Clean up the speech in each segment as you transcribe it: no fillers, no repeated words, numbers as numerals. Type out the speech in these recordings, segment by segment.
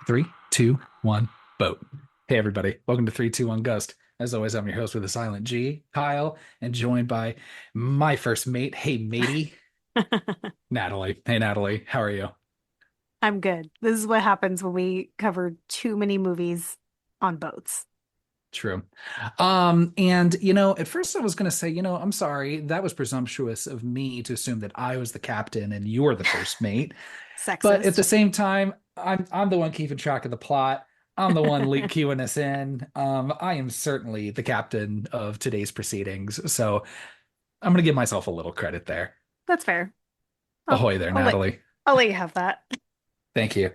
Three, two, one, boat. Hey, everybody. Welcome to 321 Ghost. As always, I'm your host with a silent G, Kyle, and joined by my first mate. Hey, matey, Natalie. Hey, Natalie. How are you? I'm good. This is what happens when we cover too many movies on boats. True. And at first I was gonna say, I'm sorry, that was presumptuous of me to assume that I was the captain and you're the first mate. But at the Sexist. same time, I'm the one keeping track of the plot. I'm the one queuing us in. I am certainly the captain of today's proceedings, so I'm gonna give myself a little credit there. That's fair. I'll, Ahoy there, I'll let Natalie. I'll let you have that. Thank you.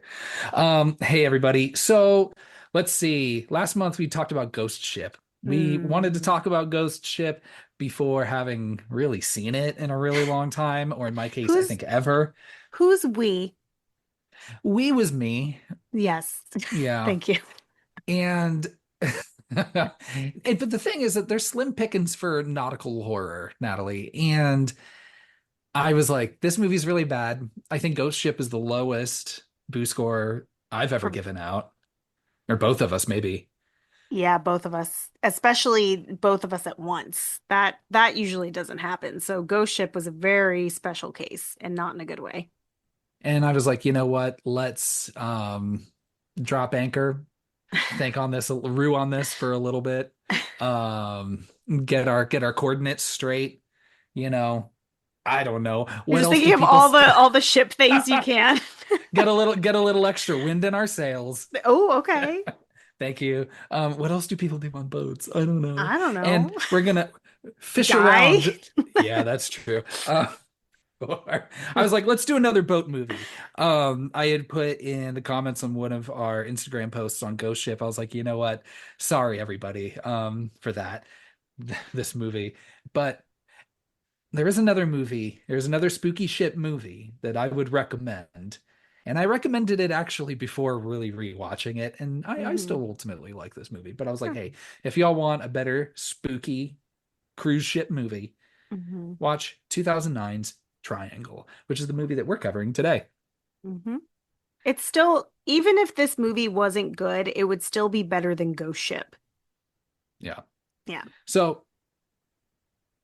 Hey everybody. So let's see. Last month we talked about Ghost Ship. We wanted to Hmm. talk about Ghost Ship before having really seen it in a really long time, or in my case, I Who's think ever. who's we? We was me. Yes. Yeah. Thank you. And but the thing is that there's slim pickings for nautical horror, Natalie. And I was like, this movie's really bad. I think Ghost Ship is the lowest boo score I've ever From given out, or both of us, maybe. Yeah, both of us, especially both of us at once. That usually doesn't happen. So Ghost Ship was a very special case and not in a good way. And I was like, you know what? Let's drop anchor, think on this, rue on this for a little bit, um, get our coordinates straight. You know, I don't know. You're What just else do thinking of people all the ship things you can. get a little extra wind in our sails? Oh, okay. Thank you. What else do people do on boats? I don't know. I don't And know. we're gonna fish Die. around. Yeah, that's true. Or I was like, let's do another boat movie. I had put in the comments on one of our Instagram posts on Ghost Ship. I was like, you know what? Sorry, everybody, for that, this movie. But there is another movie. There's another spooky ship movie that I would recommend. And I recommended it actually before really rewatching it. And I Hmm. still ultimately like this movie. But I was like, Sure. hey, if y'all want a better spooky cruise ship movie, Hmm. watch 2009's Triangle, which is the movie that we're covering today. Hmm. It's still, even if this movie wasn't good, it would still be better than Ghost Ship. Yeah. Yeah. So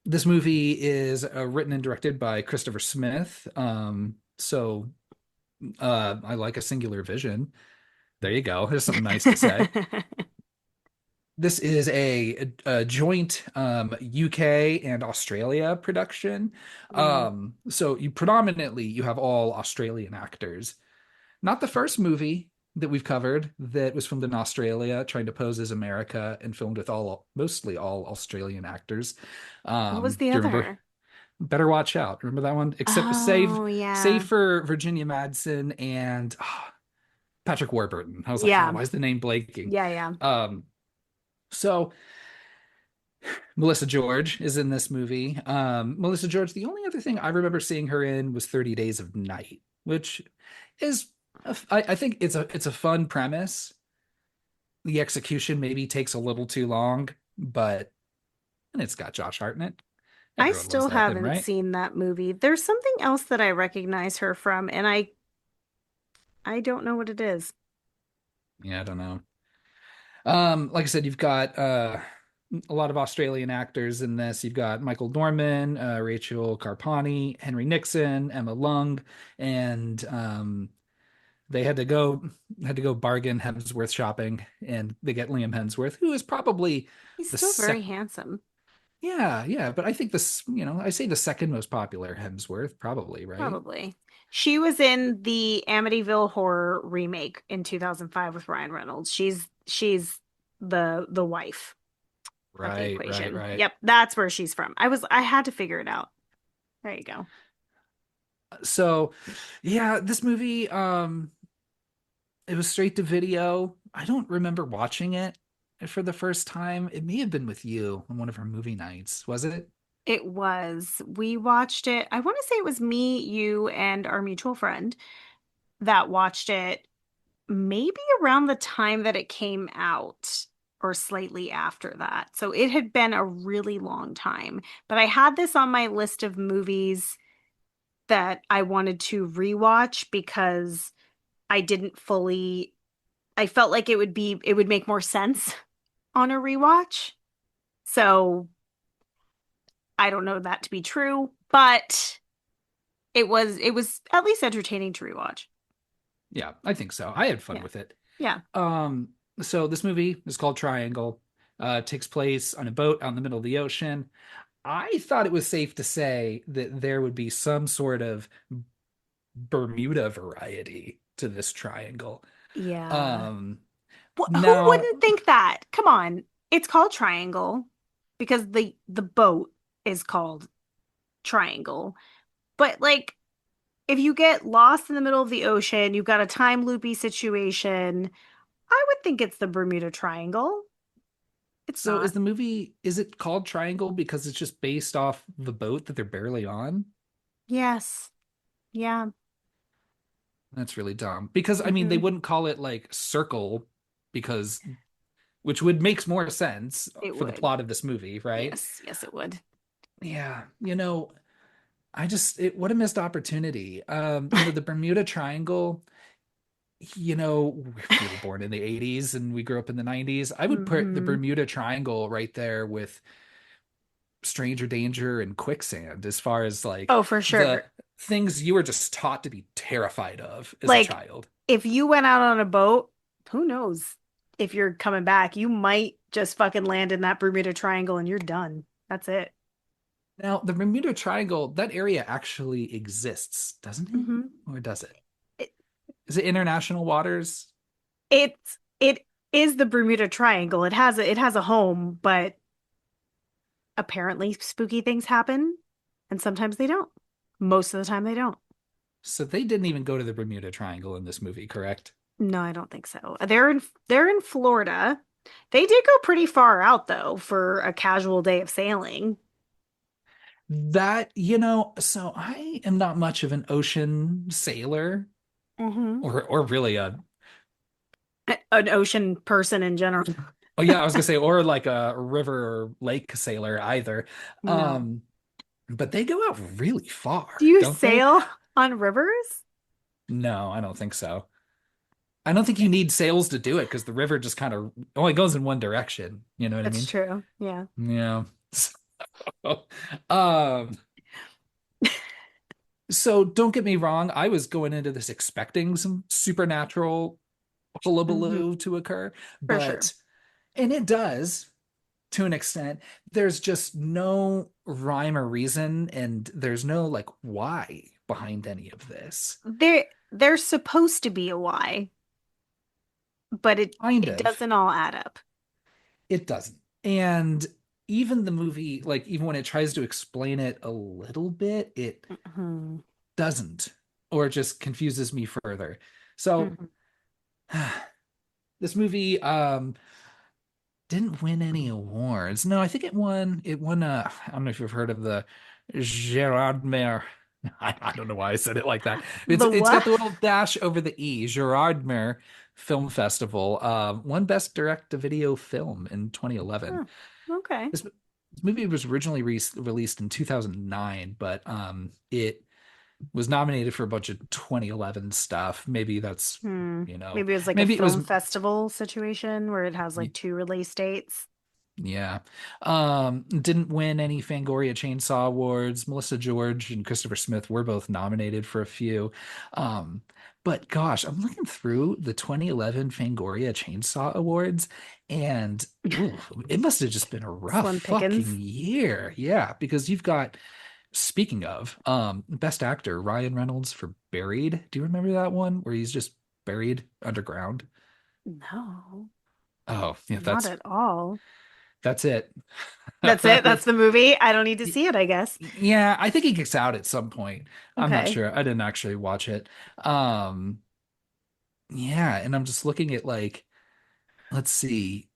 this movie is written and directed by Christopher Smith. I like a singular vision. There you go. There's something nice to say. This is a joint UK and Australia production. Mm. So you have all Australian actors. Not the first movie that we've covered that was filmed in Australia, trying to pose as America and filmed with mostly all Australian actors. What was the Do you remember? other? Better Watch Out. Remember that one? Except Oh, save yeah. for Virginia Madsen and Patrick Warburton. I was like, Yeah. why is the name blanking? Yeah, yeah. Um, so Melissa George is in this movie. Melissa George, the only other thing I remember seeing her in was 30 Days of Night, which is I think it's a fun premise. The execution maybe takes a little too long, but and it's got Josh Hartnett. I Everyone loves still that him, haven't right? seen that movie. There's something else that I recognize her from, and I don't know what it is. Yeah, I don't know. Like I said, you've got a lot of Australian actors in this. You've got Michael Dorman, Rachel Carpani, Henry Nixon, Emma Lung, and they had to go bargain Hemsworth shopping, and they get Liam Hemsworth, who is probably He's the still very sec. handsome, Yeah, yeah, but I think I say the second most popular Hemsworth, probably, right? probably. She was in the Amityville Horror remake in 2005 with Ryan Reynolds. She's the wife of the Right, right, equation. right. Yep, that's where she's from. I had to figure it out. There you go. So, yeah, this movie, it was straight to video. I don't remember watching it for the first time. It may have been with you on one of our movie nights, was it? It was. We watched it. I want to say it was me, you, and our mutual friend that watched it maybe around the time that it came out or slightly after that. So it had been a really long time. But I had this on my list of movies that I wanted to rewatch because I didn't fully I felt like it would make more sense on a rewatch. So I don't know that to be true, but it was at least entertaining to rewatch. Yeah, I think so. I had fun Yeah. with it. Yeah. So this movie is called Triangle. Takes place on a boat out in the middle of the ocean. I thought it was safe to say that there would be some sort of Bermuda variety to this triangle. Yeah. Um, Who now, wouldn't think that? Come on. It's called Triangle because the boat is called Triangle. But like if you get lost in the middle of the ocean, you've got a time loopy situation, I would think it's the Bermuda Triangle. It's so is not. the movie, is it called Triangle because it's just based off the boat that they're barely on? Yes. Yeah. That's really dumb. Because I mean, they Hmm. wouldn't call it like Circle because which would makes more sense It for the would. plot of this movie, right? Yes. Yes, it would. Yeah, what a missed opportunity. The Bermuda Triangle, we were born in the 80s and we grew up in the 90s. I would put the Hmm. Bermuda Triangle right there with Stranger Danger and Quicksand as far as like Oh, for the sure. things you were just taught to be terrified of as a Like child. if you went out on a boat, who knows if you're coming back? You might just fucking land in that Bermuda Triangle and you're done. That's it. Now, the Bermuda Triangle, that area actually exists, doesn't it? Hmm. Or does it? It, Is it international waters? it is the Bermuda Triangle. It has a home, but apparently spooky things happen and sometimes they don't. Most of the time they don't. So they didn't even go to the Bermuda Triangle in this movie, correct? No, I don't think so. They're in Florida. They did go pretty far out though for a casual day of sailing. So I am not much of an ocean sailor Hmm. or really a, An ocean person in general. oh yeah, I was gonna say, or like a river or lake sailor either. No. Um, but they go out really Do far, you don't they? sail on rivers? No, I don't think so. I don't think you need sails to do it because the river just kind of only goes in one direction. You know what I That's mean? true. Yeah. Yeah. So, um, so don't get me wrong. I was going into this expecting some supernatural Hmm. hullabaloo to occur, For sure. but and it does to an extent. There's just no rhyme or reason, and there's no like why behind any of this. There's supposed to be a why, but Kind it of. doesn't all add up. It doesn't. And even the movie, like even when it tries to explain it a little bit, it Hmm. doesn't, or it just confuses me further. So Hmm. this movie didn't win any awards. No, I think it won I don't know if you've heard of the Gerard Mer. I don't know why I said it like that. It's The it's what? got the little dash over the E, Gerard Mer Film Festival. Won Best Direct to Video Film in 2011. Huh. Okay. This movie was originally released in 2009, but it was nominated for a bunch of 2011 stuff. Maybe that's, Hmm. you know, Maybe it was like a maybe it was film festival situation where it has like two release dates. Yeah. Didn't win any Fangoria Chainsaw Awards. Melissa George and Christopher Smith were both nominated for a few. Um, but gosh, I'm looking through the 2011 Fangoria Chainsaw Awards and ooh, it must have just been a rough Slim fucking Pickens. year. Yeah, because you've got, speaking of, Best Actor Ryan Reynolds for Buried. Do you remember that one where he's just buried underground? No, Oh, yeah, not at all. that's it. That's it. That's That's the movie. I don't need to see it, I guess. Yeah, I think he gets out at some point. I'm not Okay. sure. I didn't actually watch it. Um, yeah, and I'm just looking at like, let's see,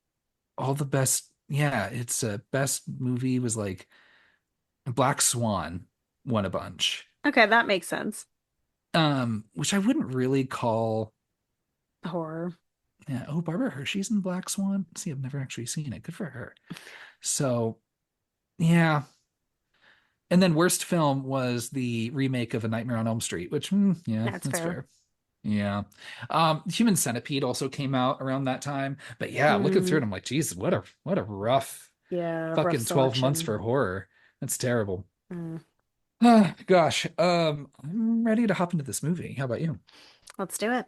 all the best. Yeah, it's best movie was like Black Swan won a bunch. Okay, that makes sense. Which I wouldn't really call. Horror. Yeah, oh, Barbara Hershey's in Black Swan. See, I've never actually seen it. Good for her. So, yeah. And then worst film was the remake of A Nightmare on Elm Street, which, yeah, That's that's fair. fair. Yeah. Human Centipede also came out around that time. But yeah, looking through Mm, it, I'm like, geez, what a rough yeah, rough fucking 12 months selection. for horror. That's terrible. Mm. Ah, gosh. I'm ready to hop into this movie. How about you? Let's do it.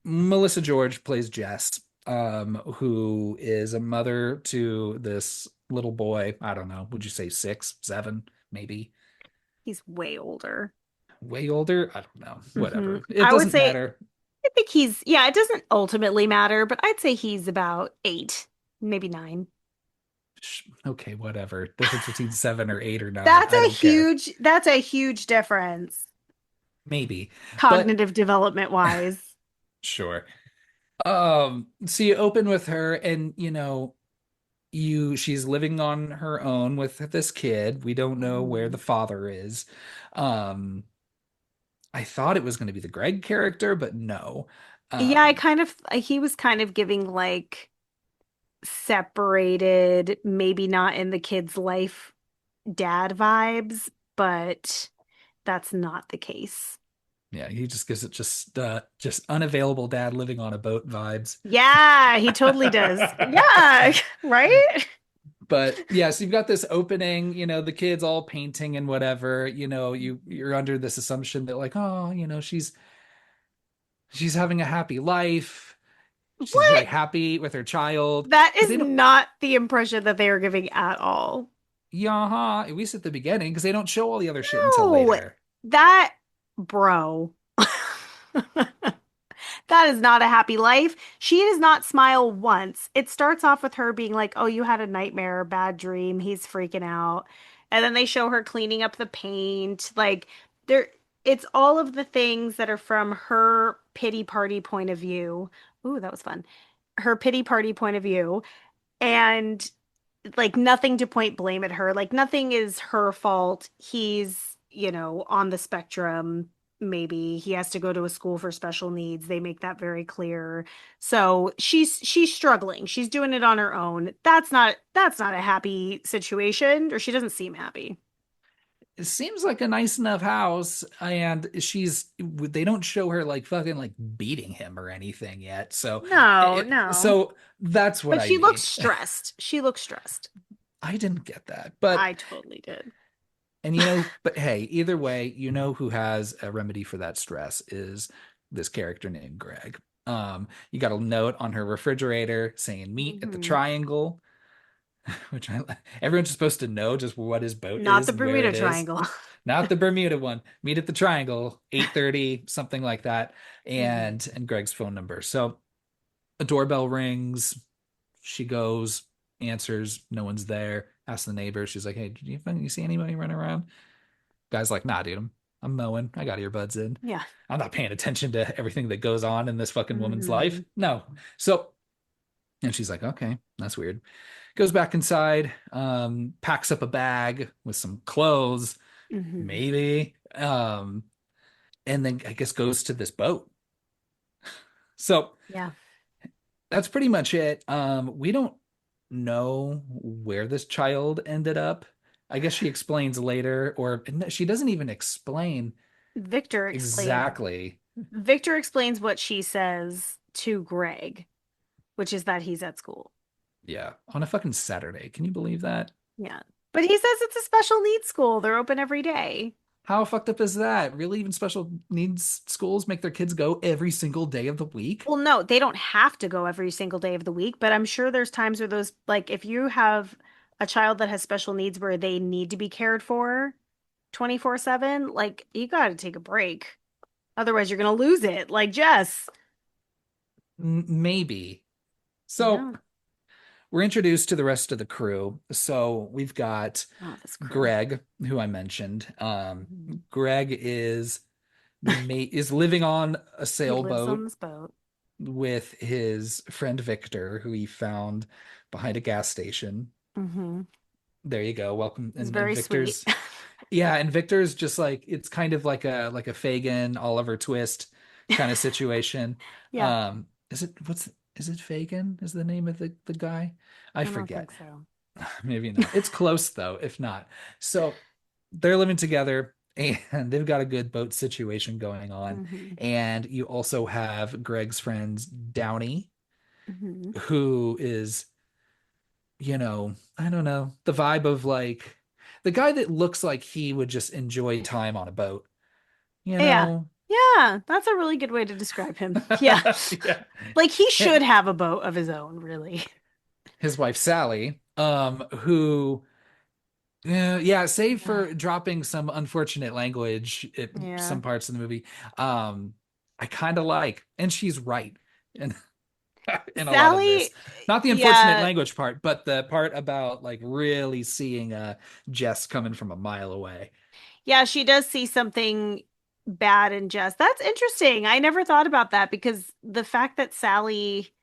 Melissa George plays Jess, who is a mother to this little boy. I don't know. Would you say 6, 7, maybe? He's way older. Way older? I don't know. Hmm Whatever. It I would doesn't say, matter. I think he's, yeah, it doesn't ultimately matter, but I'd say he's about 8, maybe 9. Okay, whatever. Difference between 7 or 8 or 9. That's I a don't care. huge difference, Maybe. But cognitive development wise. sure. So you open with her and she's living on her own with this kid. We don't know where the Mhm. father is. Um, I thought it was going to be the Greg character, but no. Yeah, Um, he was kind of giving like separated, maybe not in the kid's life dad vibes, but that's not the case. yeah, he just gives it just unavailable dad living on a boat vibes. Yeah, he totally does. Yeah, right? But yeah, so you've got this opening, the kids all painting and whatever, you're under this assumption that like, oh, she's having a happy life. She's very What? happy with her child, That but is they don't, not the impression that they are giving at all. yeah, at least at the beginning, because they don't show all the other shit until No, later. that, bro. That is not a happy life. She does not smile once. It starts off with her being like, "Oh, you had a nightmare, bad dream." He's freaking out. And then they show her cleaning up the paint. Like there it's all of the things that are from her pity party point of view. Ooh, that was fun. Her pity party point of view. And like nothing to point blame at her. Like nothing is her fault. He's, on the spectrum. Maybe he has to go to a school for special needs. They make that very clear. So she's struggling. She's doing it on her own. That's not a happy situation, or she doesn't seem happy. It seems like a nice enough house, and they don't show her like fucking like beating him or anything yet. So, No, no. so that's what But I she looks need. stressed. She looks stressed. I didn't get that, but I totally did. but hey, either way, who has a remedy for that stress is this character named Greg. You got a note on her refrigerator saying "meet at the Hmm Triangle," which everyone's supposed to know just what his boat Not is the and where Bermuda it is. Triangle. Not the Bermuda one. Meet at the Triangle, 8:30, something like that, hmm and Greg's phone number. So a doorbell rings. She goes, answers, no one's there. Asks the neighbor. She's like, "Hey, did you see anybody running around?" Guy's like, "Nah, dude, I'm mowing. I got earbuds in. Yeah. I'm not paying attention to everything that goes on in this fucking woman's life. hmm No." So, and she's like, "Okay, that's weird." Goes back inside, packs up a bag with some clothes, hmm maybe, and then I guess goes to this boat. So Yeah. that's pretty much it. We don't know where this child ended up. I guess she explains later, or she doesn't even explain Victor explains exactly. Victor explains what she says to Greg, which is that he's at school. Yeah, on a fucking Saturday. Can you believe that? Yeah. But he says it's a special needs school. They're open every day. How fucked up is that? Really, even special needs schools make their kids go every single day of the week? Well, no, they don't have to go every single day of the week, but I'm sure there's times where those, like, if you have a child that has special needs where they need to be cared for 24/7, like, you got to take a break. Otherwise, you're going to lose it, like Jess. Maybe. So Yeah. we're introduced to the rest of the crew. So we've got Oh, this crew. Greg, who I mentioned. Mhm. Greg is the mate is living on a He lives on sailboat this boat. with his friend Victor, who he found behind a gas station. Hmm There you go. Welcome. It's And very sweet. Victor's yeah, and Victor's just like it's kind of like a Fagin Oliver Twist kind of situation. Yeah, Is it Fagin is the name of the guy? I I don't forget. think so. Maybe not. It's close though, if not. So they're living together and they've got a good boat situation going on. Hmm. And you also have Greg's friends Downey, Hmm. who is, I don't know, the vibe of like the guy that looks like he would just enjoy time on a boat, you Yeah. know? Yeah, that's a really good way to describe him. Yeah. Yeah. Like he should And have a boat of his own, really. his wife Sally, who yeah, save for dropping some unfortunate language at Yeah. some parts of the movie. Um, I kind of like, and she's right in in a lot of this. Sally, Not the unfortunate yeah. language part, but the part about like really seeing Jess coming from a mile away. Yeah, she does see something bad in Jess. That's interesting. I never thought about that because the fact that Sally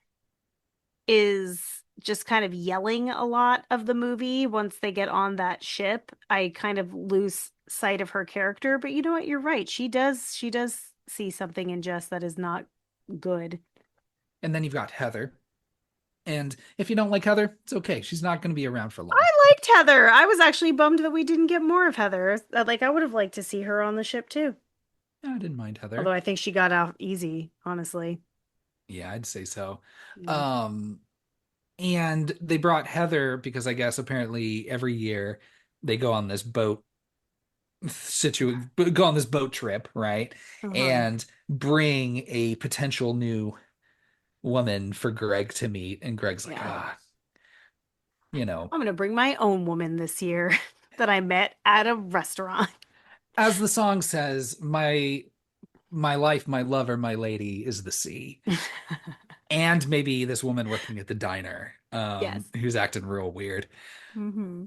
is just kind of yelling a lot of the movie once they get on that ship, I kind of lose sight of her character. But you know what? You're right. She does see something in Jess that is not good. And then you've got Heather. And if you don't like Heather, it's okay. She's not going to be around for long. I liked Heather. I was actually bummed that we didn't get more of Heather. Like I would have liked to see her on the ship too. Yeah, I didn't mind Although Heather. I think she got out easy, honestly. Yeah, I'd say so. Mm. Um, and they brought Heather because I guess apparently every year they go on this go on this boat trip, right? Uh-huh. And bring a potential new woman for Greg to meet. And Greg's like, Yeah. you know, I'm gonna bring my own woman this year that I met at a restaurant. as the song says, my life, my lover, my lady is the sea. And maybe this woman working at the diner, Yes. who's acting real weird. Hmm.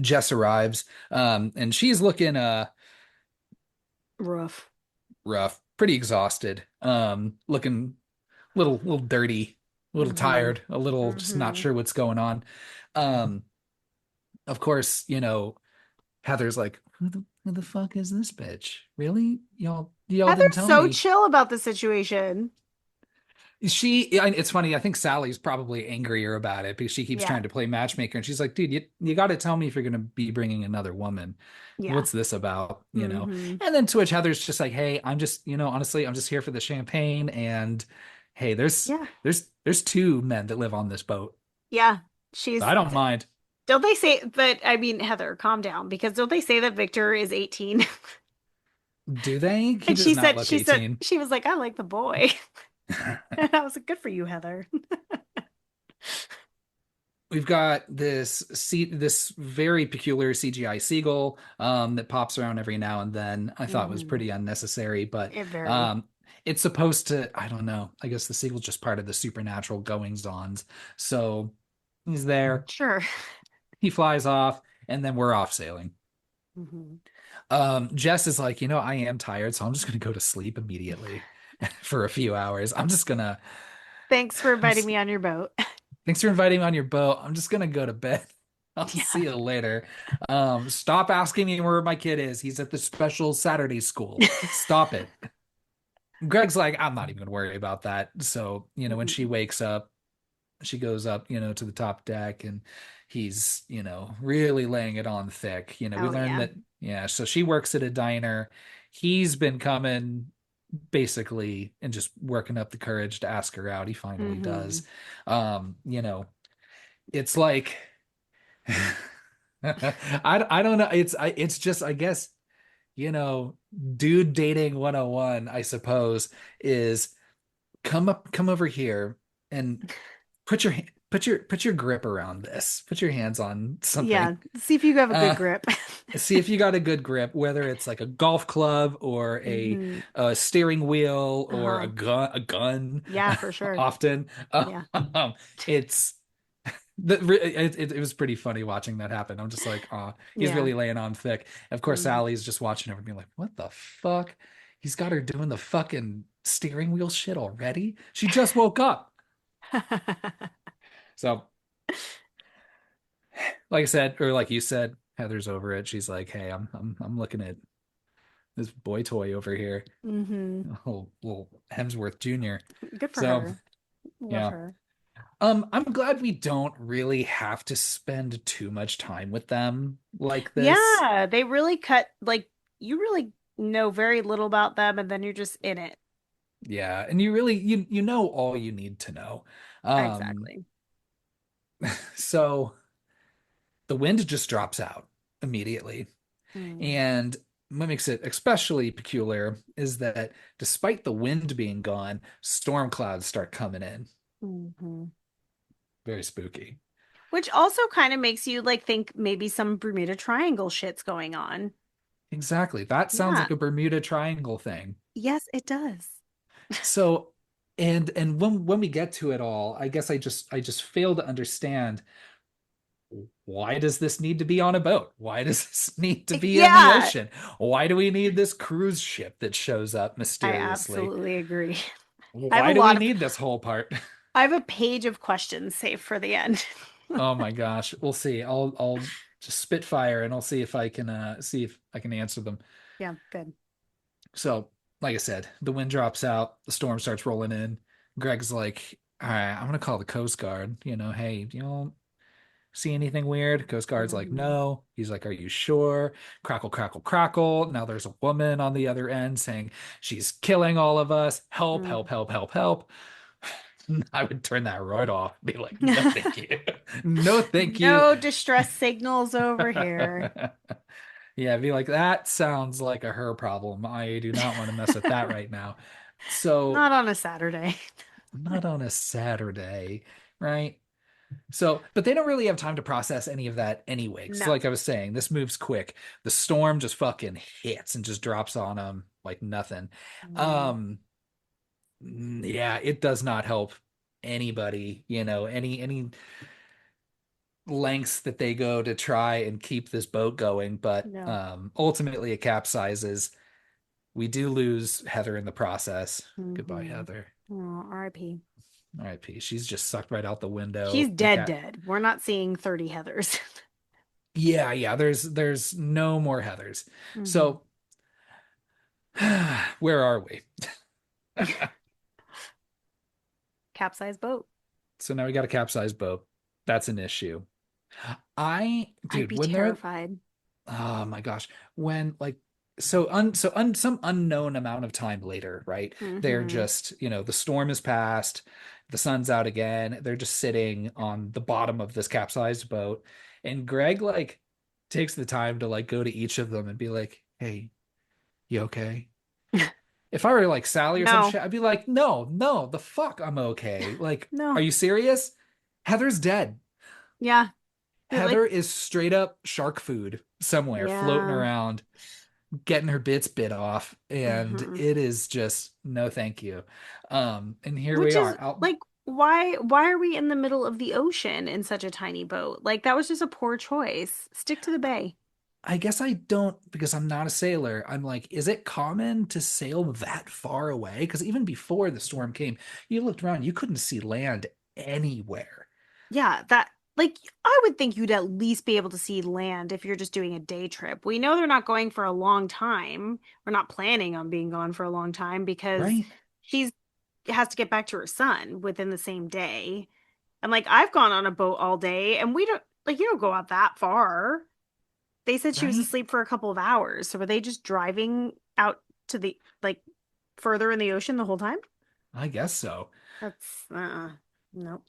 Jess arrives, and she's looking Rough. rough, pretty exhausted, looking little dirty, a little Hmm. tired, a little just not Hmm. sure what's going on. Um, of course, Heather's like, who the fuck is this bitch? Really? Y'all didn't Heather's tell so me. chill about the situation. It's funny. I think Sally's probably angrier about it because she keeps Yeah. trying to play matchmaker, and she's like, dude, you got to tell me if you're going to be bringing another woman. Yeah. What's this about? Hmm. And then to which Heather's just like, hey, I'm just, honestly, I'm just here for the champagne, and hey, Yeah. there's two men that live on this boat. Yeah. So She's, I don't mind. don't they say, but I mean, Heather, calm down because don't they say that Victor is 18? Do they? He And does not look she said, 18. she was like, I like the boy. And I was like, good for you, Heather. We've got this very peculiar CGI seagull that pops around every now and then. I thought was Hmm. pretty unnecessary, but It very. um, it's supposed to, I don't know. I guess the seagull's just part of the supernatural goings-ons. So he's there, Sure. he flies off, and then we're off sailing. Hmm. Jess is like, I am tired, so I'm just gonna go to sleep immediately for a few hours. Thanks for I'm inviting me on your boat. Thanks for inviting me on your boat. I'm just gonna go to bed. I'll Yeah. see you later. Stop asking me where my kid is. He's at the special Saturday school. Stop it. Greg's like, I'm not even gonna worry about that. So, when she Mhm. wakes up, she goes up, to the top deck and he's, really laying it on thick. We Oh learned yeah. that, yeah, so she works at a diner. He's been coming basically and just working up the courage to ask her out. He finally does. Hmm. Um, you know, it's like I don't know. It's just I guess, you know, dude dating 101, I suppose, is come over here and put your grip around this. Put your hands on Yeah. something. See if you have a good Uh grip. See if you got a good grip, whether it's like a golf club or Hmm. a steering wheel or a Uh-huh. gun, Yeah, for sure. often. Yeah. It's it was pretty funny watching that happen. I'm just like, he's Yeah. really laying on thick. Of course, Hmm. Sally's just watching over, being like, what the fuck? He's got her doing the fucking steering wheel shit already. She just woke up. So, like I said, or like you said, Heather's over it. She's like, hey, I'm looking at this boy toy over here, Hmm. little Hemsworth Jr. Good for So, her. Love yeah. her. I'm glad we don't really have to spend too much time with them like this. Yeah, they really cut like you really know very little about them, and then you're just in it. Yeah, and you really you know all you need to know. Um, Exactly. so the wind just drops out immediately. Mm. And what makes it especially peculiar is that despite the wind being gone, storm clouds start coming in. Hmm. Very spooky. Which also kind of makes you like think maybe some Bermuda Triangle shit's going on. Exactly. That sounds Yeah. like a Bermuda Triangle thing. Yes, it does. So, and when we get to it all, I guess I just fail to understand, why does this need to be on a boat? Why does this need to be in the Yeah, ocean? Why do we need this cruise ship that shows up I mysteriously? absolutely agree. I have a Why do we lot of need this whole part? I have a page of questions saved for the end. Oh my gosh. We'll see. I'll just spitfire and I'll see if I can see if I can answer them. Yeah, good. So, like I said, the wind drops out, the storm starts rolling in. Greg's like, all right, I'm gonna call the Coast Guard. Hey, you don't see anything weird? Coast Guard's like, Mhm. no. He's like, are you sure? Crackle, crackle, crackle. Now there's a woman on the other end saying, she's killing all of us. Help, help, Mm. help, help, help. I would turn that right off. Be like, no, thank you. No, thank you. No distress signals over here. Yeah, be like, that sounds like a her problem. I do not want to mess with that right now. So, Not on a Saturday. not on a Saturday, right? So, but they don't really have time to process any of that anyway. Because, No. like I was saying, this moves quick. The storm just fucking hits and just drops on them like nothing. Mm. Um, yeah, it does not help anybody, any lengths that they go to try and keep this boat going, but No. ultimately it capsizes. We do lose Heather in the process. Goodbye, Hmm. Heather. Oh, R.I.P. RIP. She's just sucked right out the She's window. The dead, cat. dead. We're not seeing 30 Heathers. Yeah, yeah. There's no more Heathers. Hmm. So where are we? Capsized boat. So now we got a capsized boat. That's an issue. I'd Dude, be when they're terrified. oh my gosh, when like some unknown amount of time later, right? They're Hmm. just, the storm is past, the sun's out again. They're just sitting on the bottom of this capsized boat, and Greg like takes the time to like go to each of them and be like, "Hey, you okay?" If I were like Sally or some No. shit, I'd be like, "No, no, the fuck, I'm okay." Like, are No. you serious? Heather's dead. Yeah. Like, Heather is straight up shark food somewhere floating yeah. around, getting her bits bit off, and Hmm. it is just no thank you. And here Which we is are out. like, why are we in the middle of the ocean in such a tiny boat? Like, that was just a poor choice. Stick to the bay. I guess I don't, because I'm not a sailor. I'm like, is it common to sail that far away? Because even before the storm came, you looked around, you couldn't see land anywhere. Yeah, that like I would think you'd at least be able to see land if you're just doing a day trip. We know they're not going for a long time. We're not planning on being gone for a long time because Right, she's has to get back to her son within the same day. And like I've gone on a boat all day and we don't like you don't go out that far. They said she was right. asleep for a couple of hours. So were they just driving out to the like further in the ocean the whole time? I guess so. That's nope.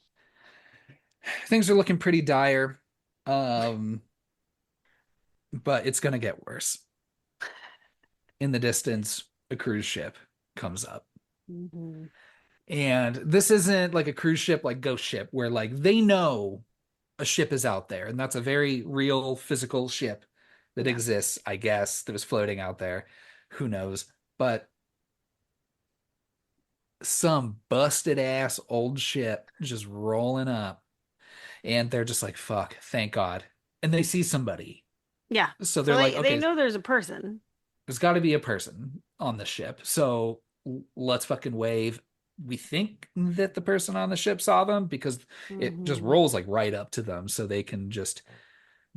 Things are looking pretty dire. Um, but it's gonna get worse. In the distance, a cruise ship comes up. Hmm. And this isn't like a cruise ship like Ghost Ship, where like they know a ship is out there, and that's a very real physical ship that Yeah. exists, I guess, that was floating out there. Who knows? But some busted ass old ship just rolling up, and they're just like, fuck, thank God. And they see somebody. Yeah. So So they're like, they okay, know there's a person. there's got to be a person on the ship. So let's fucking wave. We think that the person on the ship saw them because it just Hmm. rolls like right up to them so they can just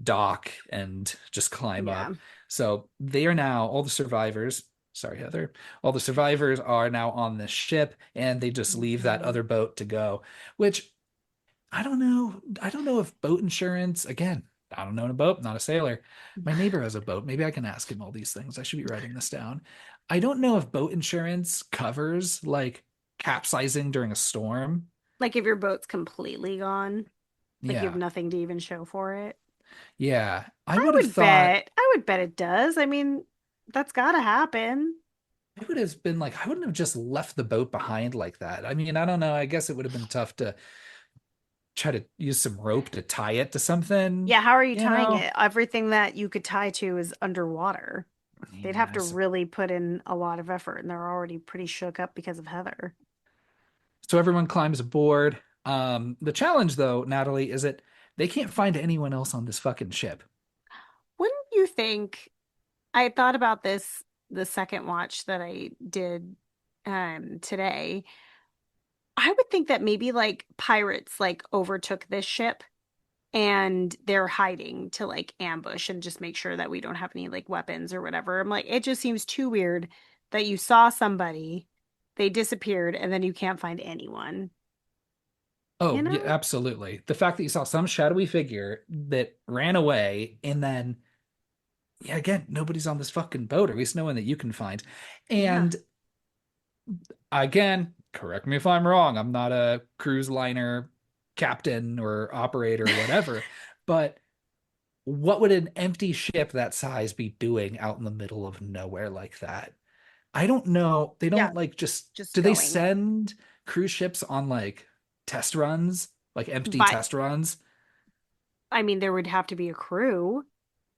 dock and just climb Yeah. up. So they are now all the survivors. Sorry, Heather. All the survivors are now on this ship and they just leave that Hmm. other boat to go, which I don't know. I don't know if boat insurance, again, I don't know a boat, not a sailor. My neighbor has a boat. Maybe I can ask him all these things. I should be writing this down. I don't know if boat insurance covers like capsizing during a storm. Like if your boat's completely gone, like you have Yeah. nothing to even show for it. Yeah. I would have thought I would bet it does. I mean, that's gotta happen. I would have been like, I wouldn't have just left the boat behind like that. I mean, I don't know. I guess it would have been tough to try to use some rope to tie it to something, Yeah, how are you you tying know? it? Everything that you could tie to is underwater. They'd have Yeah. to really put in a lot of effort, and they're already pretty shook up because of Heather. So everyone climbs aboard. The challenge, though, Natalie, is that they can't find anyone else on this fucking ship. Wouldn't you think? I had thought about this the second watch that I did today. I would think that maybe like pirates like overtook this ship and they're hiding to like ambush and just make sure that we don't have any like weapons or whatever. I'm like, it just seems too weird that you saw somebody, they disappeared, and then you can't find anyone, you Oh, yeah, know? absolutely. The fact that you saw some shadowy figure that ran away and then, yeah, again, nobody's on this fucking boat, or at least no one that you can find. Yeah. And again, correct me if I'm wrong. I'm not a cruise liner captain or operator or whatever, but what would an empty ship that size be doing out in the middle of nowhere like that? I don't know. They Yeah, don't like just just do they going. send cruise ships on like test runs, like empty But test runs? I mean, there would have to be a crew.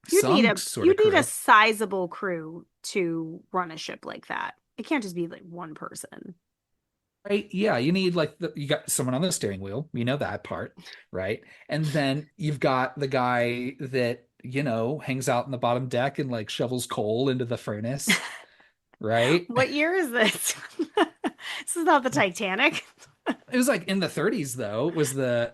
Some sort of You'd need a crew. sizable crew to run a ship like that. It can't just be like one person. Right? Yeah, you need like you got someone on the steering wheel, you know that part, right? And then you've got the guy that, hangs out in the bottom deck and like shovels coal into the furnace, right? What year is this? This is not the Titanic. It was like in the 30s though, was the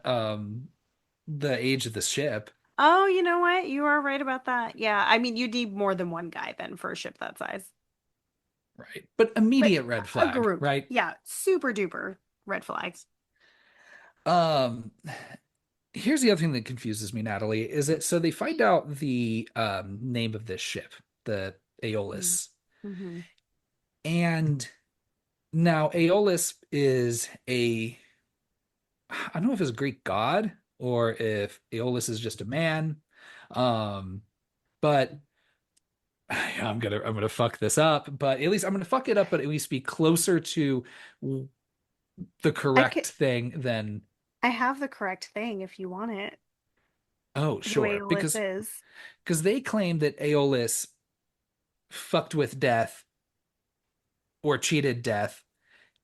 age of the ship, Oh, you know what? You are right about that. Yeah, I mean, you need more than one guy then for a ship that size. right? But But immediate red a flag, group. right? Yeah, super duper red flags. Um, Here's the other thing that confuses me, Natalie, is it so they find out the name of this ship, the Aeolus. Mm-hmm. And now Aeolus is I don't know if it's a Greek god or if Aeolus is just a man. Um, but I'm gonna fuck this up, but at least I'm gonna fuck it up, but at least be closer to the I could correct thing than I have the correct thing if you want it. oh, Who sure. Aeolus Because is. they claim that Aeolus fucked with death or cheated death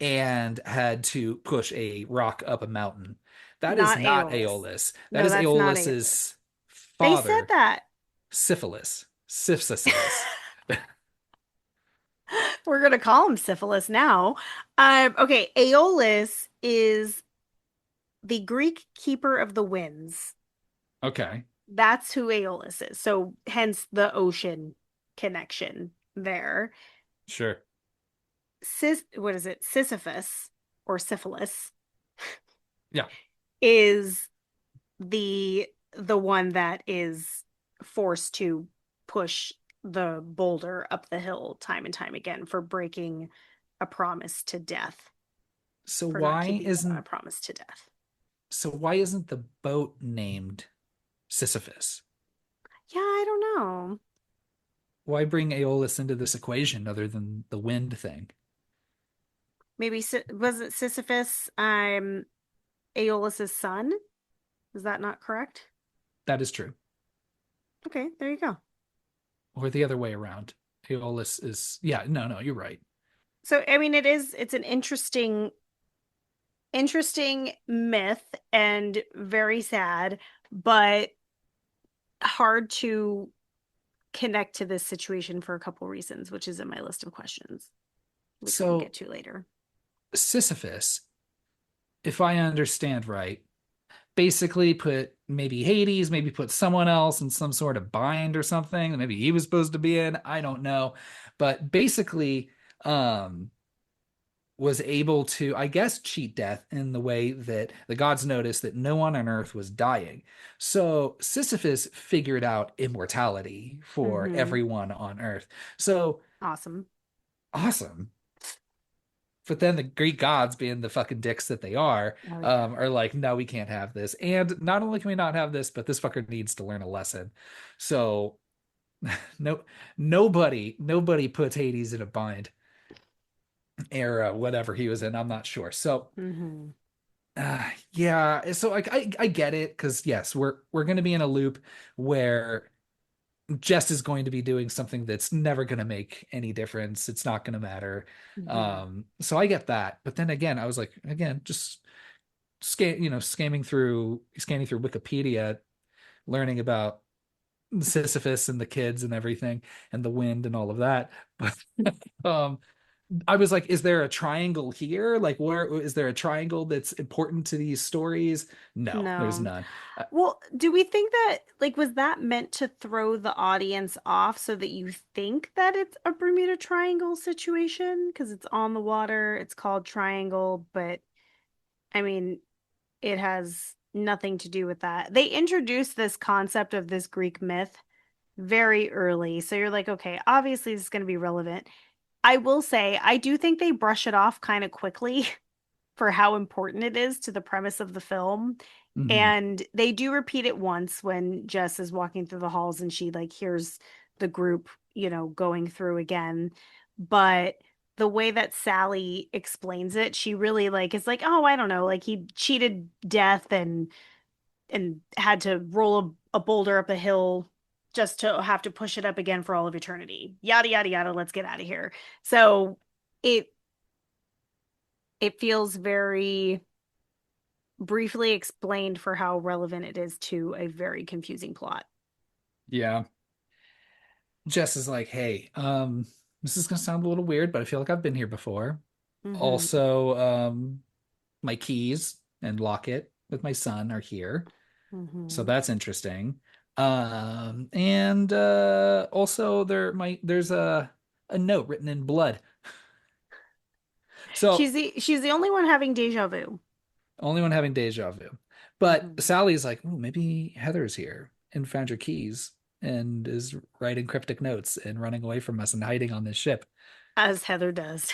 and had to push a rock up a mountain. That is Not not Aeolus. Aeolus. That No, is that's not Aeolus. Aeolus's They said father, that. Syphilis. Syphilis. We're gonna call him syphilis now. Okay, Aeolus is the Greek keeper of the winds. Okay, That's who Aeolus is. So hence the ocean connection there. sure. What is it? Sisyphus or syphilis Yeah. is the one that is forced to push the boulder up the hill time and time again for breaking a promise to death, So for not why keeping a isn't promise to death. the boat named Sisyphus? Yeah, I don't know. Why bring Aeolus into this equation other than the wind thing? Maybe was it Sisyphus, Aeolus's son? Is that not correct? That is true. Okay, there you go. Or the other way around. Aeolus is, yeah, no, you're right. So, I mean, it's an interesting myth and very sad, but hard to connect to this situation for a couple reasons, which is in my list of questions, which we can So get to later. Sisyphus, if I understand right, basically put maybe Hades, maybe put someone else in some sort of bind or something that maybe he was supposed to be in. I don't know. But basically, um, was able to, I guess, cheat death in the way that the gods noticed that no one on Earth was dying. So Sisyphus figured out immortality for Mm-hmm. everyone on Earth. So Awesome. awesome. But then the Greek gods, being the fucking dicks that they Oh yeah. are like, no, we can't have this. And not only can we not have this, but this fucker needs to learn a lesson. So no, nobody puts Hades in a bind era, whatever he was in. I'm not sure. So Mm-hmm. yeah, so like I get it because yes, we're going to be in a loop where Jess is going to be doing something that's never going to make any difference. It's not going to matter. Mm-hmm. So I get that. But then again, I was like, again, just scanning through Wikipedia, learning about Sisyphus and the kids and everything and the wind and all of that. But um I was like, is there a triangle here? Like, where is there a triangle that's important to these stories? No, there's No. none. Well, do we think that, like, was that meant to throw the audience off so that you think that it's a Bermuda Triangle situation? Because it's on the water, it's called Triangle, but I mean, it has nothing to do with that. They introduced this concept of this Greek myth very early. So you're like, okay, obviously this is going to be relevant. I will say, I do think they brush it off kind of quickly for how important it is to the premise of the film. Mhm. And they do repeat it once when Jess is walking through the halls and she like hears the group, going through again. But the way that Sally explains it, she really like is like, oh, I don't know, like he cheated death and had to roll a boulder up a hill just to have to push it up again for all of eternity. Yada yada yada, let's get out of here. So it it feels very briefly explained for how relevant it is to a very confusing plot. Yeah. Jess is like, hey, this is gonna sound a little weird, but I feel like I've been here before. Mm-hmm. Also, my keys and locket with my son are here. So Mm-hmm. that's interesting. And also there's a note written in blood. So She's the only one having deja vu. only one having deja vu. But Mm-hmm. Sally's like, oh, maybe Heather's here and found your keys and is writing cryptic notes and running away from us and hiding on this ship. As Heather does.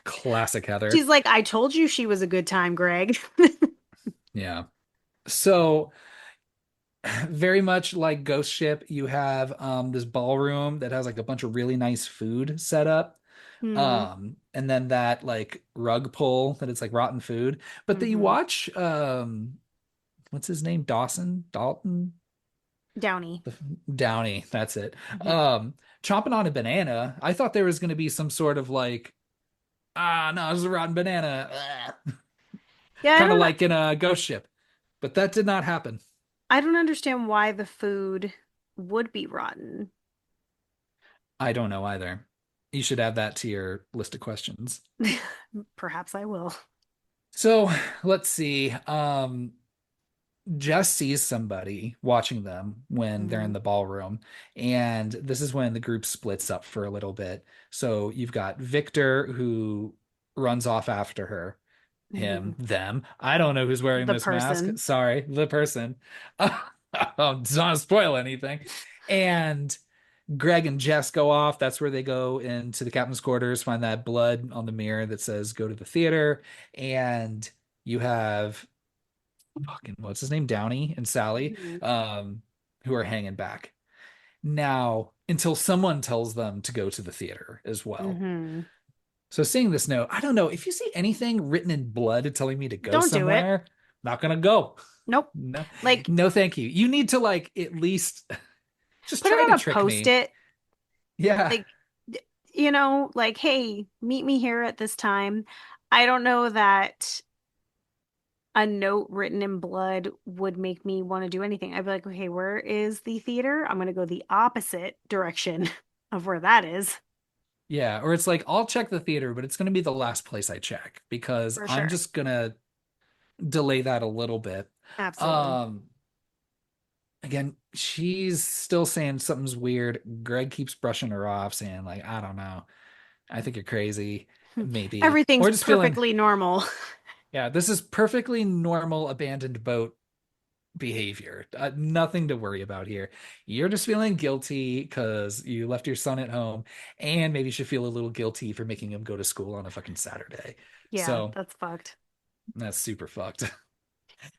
Classic She's Heather. like, I told you she was a good time, Greg. Yeah. So very much like Ghost Ship, you have this ballroom that has like a bunch of really nice food set up. Hmm. And then that like rug pull that it's like rotten food. But that you Mm-hmm. watch what's his name? Dalton? Downey. Downey, that's it. Mhm. Um, chomping on a banana. I thought there was gonna be some sort of like, no, this is a rotten banana. Yeah, Kind of like in a Ghost Ship. But that did not happen. I don't understand why the food would be rotten. I don't know either. You should add that to your list of questions. Perhaps I will. So let's see. Jess sees somebody watching them when they're in Hmm. the ballroom, and this is when the group splits up for a little bit. So you've got Victor who runs off after her, Hmm. him, them. I don't know who's wearing The this mask. person. Sorry, the person. Don't want to spoil anything. And Greg and Jess go off. That's where they go into the captain's quarters, find that blood on the mirror that says go to the theater. And you have fucking what's his name? Downey and Sally, Hmm. who are hanging back. Now, until someone tells them to go to the theater as well. Hmm. So seeing this note, I don't know if you see anything written in blood telling me to go Don't do it. somewhere, not gonna go. Nope. No, Like, no, thank you. You need to like at least just put try it to on a trick post me. it. Yeah. Like, like, hey, meet me here at this time. I don't know that a note written in blood would make me want to do anything. I'd be like, okay, where is the theater? I'm going to go the opposite direction of where that is. Yeah, or it's like I'll check the theater, but it's going to be the last place I check because For I'm sure. just going to delay that a little bit. Absolutely. Um Again, she's still saying something's weird. Greg keeps brushing her off, saying like, "I don't know. I think you're crazy." maybe, Everything's or just feeling, perfectly normal. yeah, this is perfectly normal abandoned boat behavior. Nothing to worry about here. You're just feeling guilty because you left your son at home, and maybe you should feel a little guilty for making him go to school on a fucking Saturday. Yeah, So that's fucked. that's super fucked.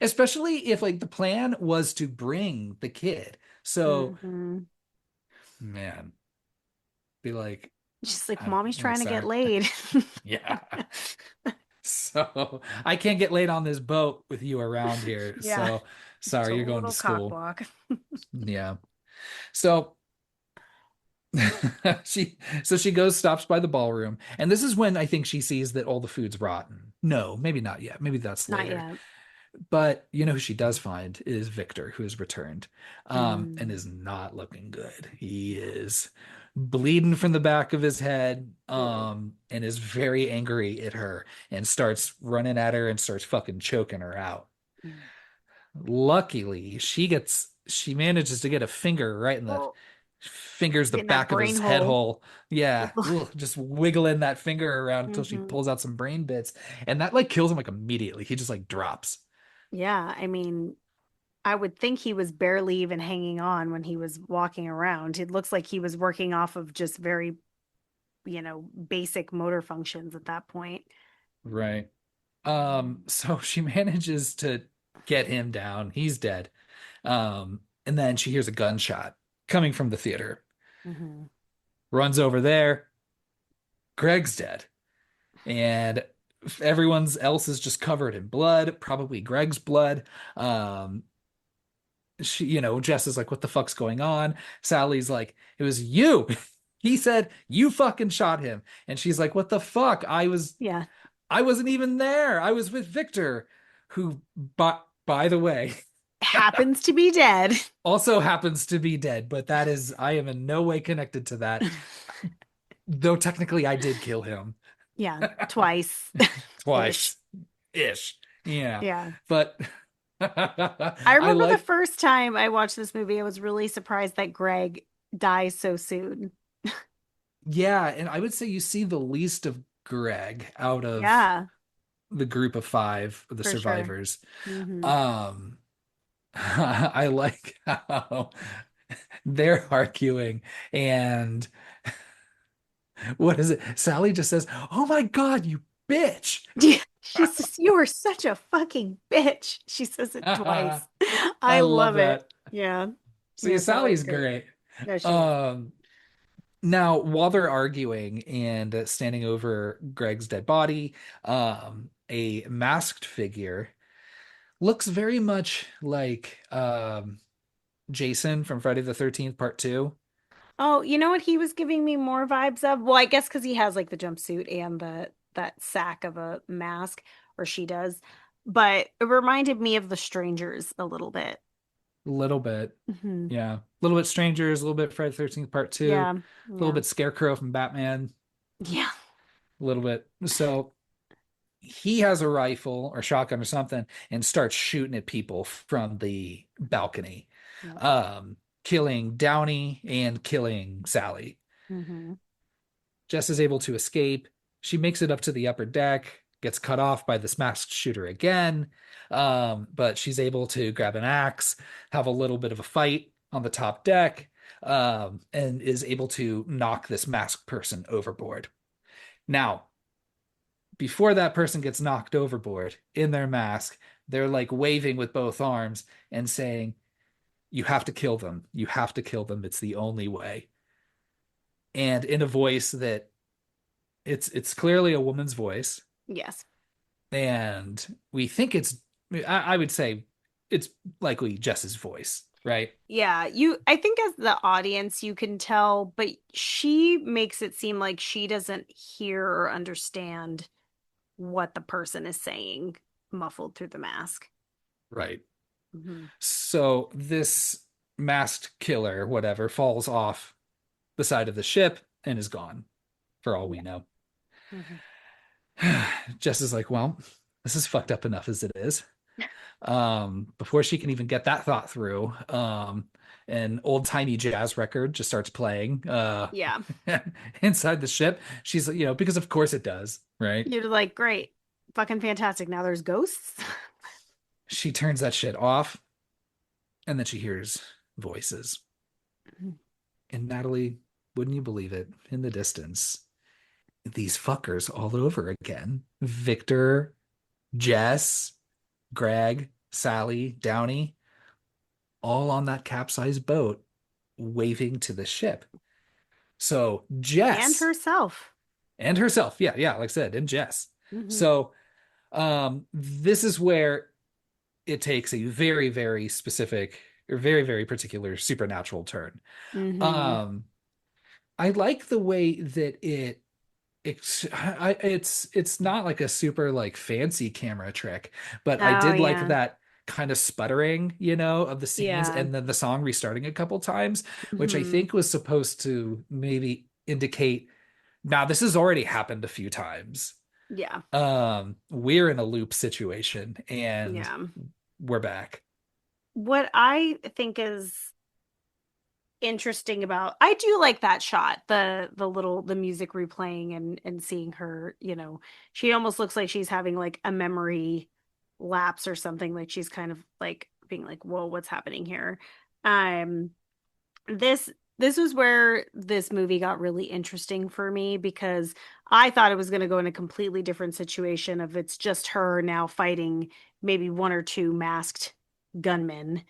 Especially if like the plan was to bring the kid. So, Hmm. man, be like, She's like, I'm mommy's trying to get sorry. laid. Yeah. So I can't get laid on this boat with you around here. Yeah, So sorry, you're going to total cock school. block. Yeah. So she goes, stops by the ballroom, and this is when I think she sees that all the food's rotten. No, maybe not yet. Maybe that's Not later. yet. But you know who she does find is Victor, who has returned, and Mm. is not looking good. He is bleeding from the back of his head, Ugh. and is very angry at her and starts running at her and starts fucking choking her out. Mm. Luckily, she manages to get a finger right in the Oh, fingers the in that back of brain his head hole. hole. Yeah, ugh, just wiggling that finger around until she Hmm. pulls out some brain bits, and that like kills him like immediately. He just like drops. Yeah, I mean, I would think he was barely even hanging on when he was walking around. It looks like he was working off of just very, basic motor functions at that point. Right. So she manages to get him down. He's dead. And then she hears a gunshot coming from the theater. Hmm. Runs over there. Greg's dead. And everyone else is just covered in blood, probably Greg's blood. Um, Jess is like, what the fuck's going on? Sally's like, it was you. He said you fucking shot him. And she's like, what the fuck? Yeah, I wasn't even there. I was with Victor, who by the way, happens to be dead. also happens to be dead, but that is I am in no way connected to that. Though technically I did kill him Yeah, twice ish. twice ish. Yeah. Yeah. But I I remember the like first time I watched this movie, I was really surprised that Greg dies so soon. yeah, and I would say you see the least of Greg out of Yeah, the group of five, the for sure. survivors. Hmm. Um I like how they're arguing, and what is it? Sally just says, "Oh my God, you bitch." Yeah, she says, "You are such a fucking bitch." She says it I twice. I love love it. that. Yeah. See, Yeah, Sally's Sally's great. great. No, she is. Um, Now, while they're arguing and standing over Greg's dead body, a masked figure looks very much like Jason from Friday the 13th Part 2. Oh, you know what he was giving me more vibes of? Well, I guess because he has like the jumpsuit and the that sack of a mask, or she does. But it reminded me of the strangers a little bit. A little bit. Hmm. Yeah. A little bit Strangers, a little bit Friday the 13th Part 2, Yeah. a little Yeah. bit Scarecrow from Batman, Yeah. a little bit. So he has a rifle or shotgun or something and starts shooting at people from the balcony, Yeah. killing Downey and killing Sally. Hmm. Jess is able to escape. She makes it up to the upper deck, gets cut off by this masked shooter again, but she's able to grab an axe, have a little bit of a fight on the top deck, and is able to knock this masked person overboard. Now, before that person gets knocked overboard in their mask, they're like waving with both arms and saying, "You have to kill them. You have to kill them. It's the only way." And in a voice that it's clearly a woman's voice, Yes. and we think I would say it's likely Jess's voice, right? Yeah, I think as the audience you can tell, but she makes it seem like she doesn't hear or understand what the person is saying muffled through the mask. Right. Hmm. So this masked killer, whatever, falls off the side of the ship and is gone for all we Yeah. know. Hmm. Jess is like, well, this is fucked up enough as it is. Before she can even get that thought through, an old-timey jazz record just starts playing Yeah. inside the ship. She's, because of course it does, right? You're like, great. Fucking fantastic. Now there's ghosts. She turns that shit off, and then she hears voices. And Natalie, wouldn't you believe it, in the distance, these fuckers all over again. Victor, Jess, Greg, Sally, Downey, all on that capsized boat, waving to the ship. So And Jess herself. and herself, yeah, yeah, like I said, and Jess. Hmm. So this is where it takes a very, very specific or very, very particular supernatural turn. Hmm. Um, I like the way that it's not like a super like fancy camera trick, but I Oh, did like yeah. that kind of sputtering, of the scenes Yeah. and then the song restarting a couple times, which I Hmm. think was supposed to maybe indicate, now this has already happened a few times. Yeah. We're in a loop situation and Yeah. we're back. What I think is interesting about I do like that shot, the music replaying and seeing her, she almost looks like she's having like a memory lapse or something, like she's kind of like being like, whoa, what's happening here? Um this this was where this movie got really interesting for me because I thought it was going to go in a completely different situation of it's just her now fighting maybe one or two masked gunmen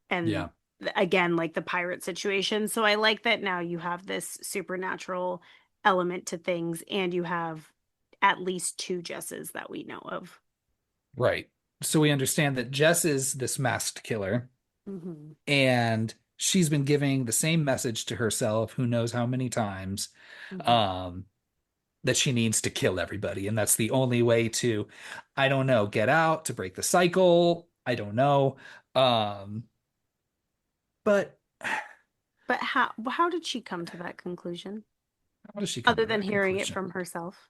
and Yeah, again like the pirate situation. So I like that now you have this supernatural element to things and you have at least two Jesses that we know of. right. So we understand that Jess is this masked killer, Hmm. and she's been giving the same message to herself, who knows how many times, Hmm. um, that she needs to kill everybody. And that's the only way to, I don't know, get out, to break the cycle. I don't know. Um, but But how did she come to that conclusion how does she come other to than that hearing it conclusion? from herself?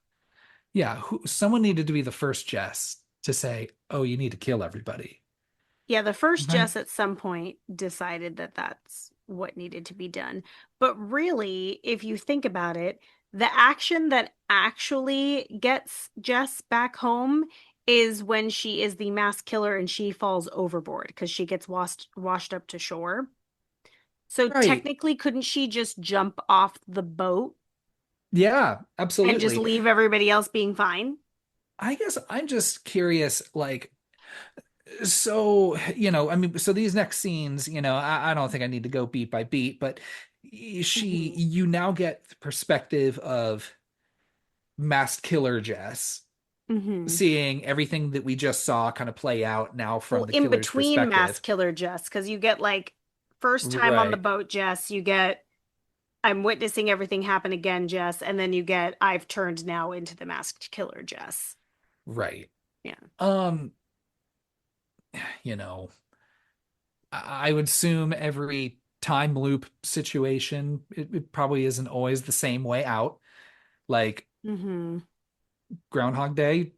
Yeah, someone needed to be the first Jess to say, oh, you need to kill everybody. Yeah, the first Right? Jess at some point decided that that's what needed to be done. But really, if you think about it, the action that actually gets Jess back home is when she is the mass killer and she falls overboard because she gets washed up to shore. So Right. technically, couldn't she just jump off the boat Yeah, and just absolutely. leave everybody else being fine? I guess I'm just curious, like, so, I mean, so these next scenes, I don't think I need to go beat by beat, but Hmm. you now get the perspective of masked killer Jess, Hmm. seeing everything that we just saw kind of play out now Well, from the in killer's between mass perspective. killer Jess, because you get like first time on the Right, boat, Jess, you get I'm witnessing everything happen again, Jess, and then you get I've turned now into the masked killer, Jess. right. Yeah. Um, you know, I would assume every time loop situation, it probably isn't always the same way out. Like Hmm. Groundhog Day,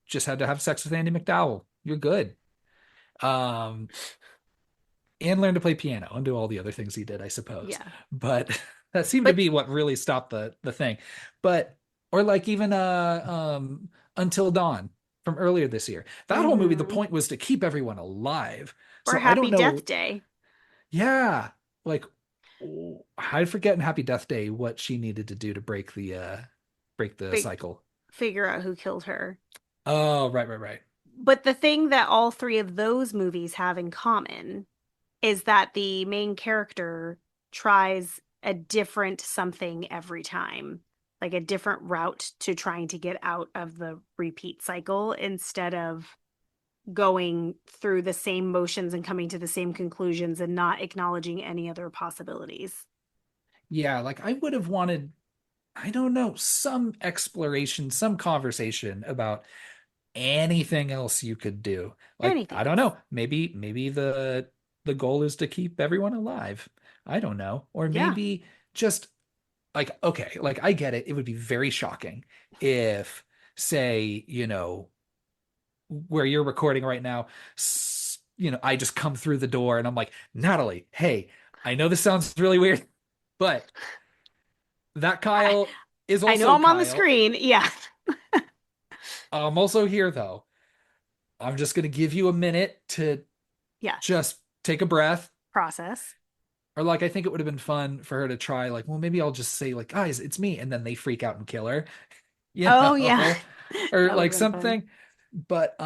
just had to have sex with Andy McDowell. You're good. Um, and learn to play piano and do all the other things he did, I suppose. Yeah. But that seemed to But be what really stopped the thing. But or like even Until Dawn from earlier this year. That whole movie, the hmm point was to keep everyone alive. or So I don't Happy Death know. Day. Yeah, like I forget in Happy Death Day what she needed to do to break the Fig cycle. Figure out who killed her. Oh, right, right, right. But the thing that all three of those movies have in common is that the main character tries a different something every time, like a different route to trying to get out of the repeat cycle instead of going through the same motions and coming to the same conclusions and not acknowledging any other possibilities. Yeah, like I would have wanted, I don't know, some exploration, some conversation about anything else you could do. Like, Anything I don't else. know, maybe the goal is to keep everyone alive. I don't know. Or Yeah. maybe just like, okay, like I get it. It would be very shocking if, say, where you're recording right now, I just come through the door and I'm like, Natalie, hey, I know this sounds really weird, but that I, Kyle is I know also I'm on the Kyle. screen. Yeah. I'm also here though. I'm just gonna give you a minute to Yes. just take a breath. Process. Or like I think it would have been fun for her to try, like, well, maybe I'll just say, like, guys, it's me, and then they freak out and kill her, you Oh, yeah. know, or That would have like been fun. something. But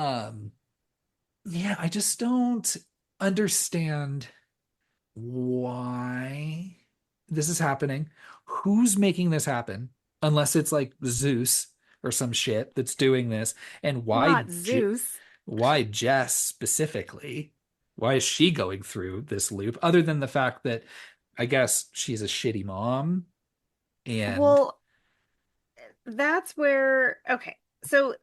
yeah, I just don't understand why this is happening. Who's making this happen? Unless it's like Zeus or some shit that's doing this. And Not Zeus. why Jess specifically? Why is she going through this loop? Other than the fact that I guess she's a shitty mom and Well, that's where, okay. So,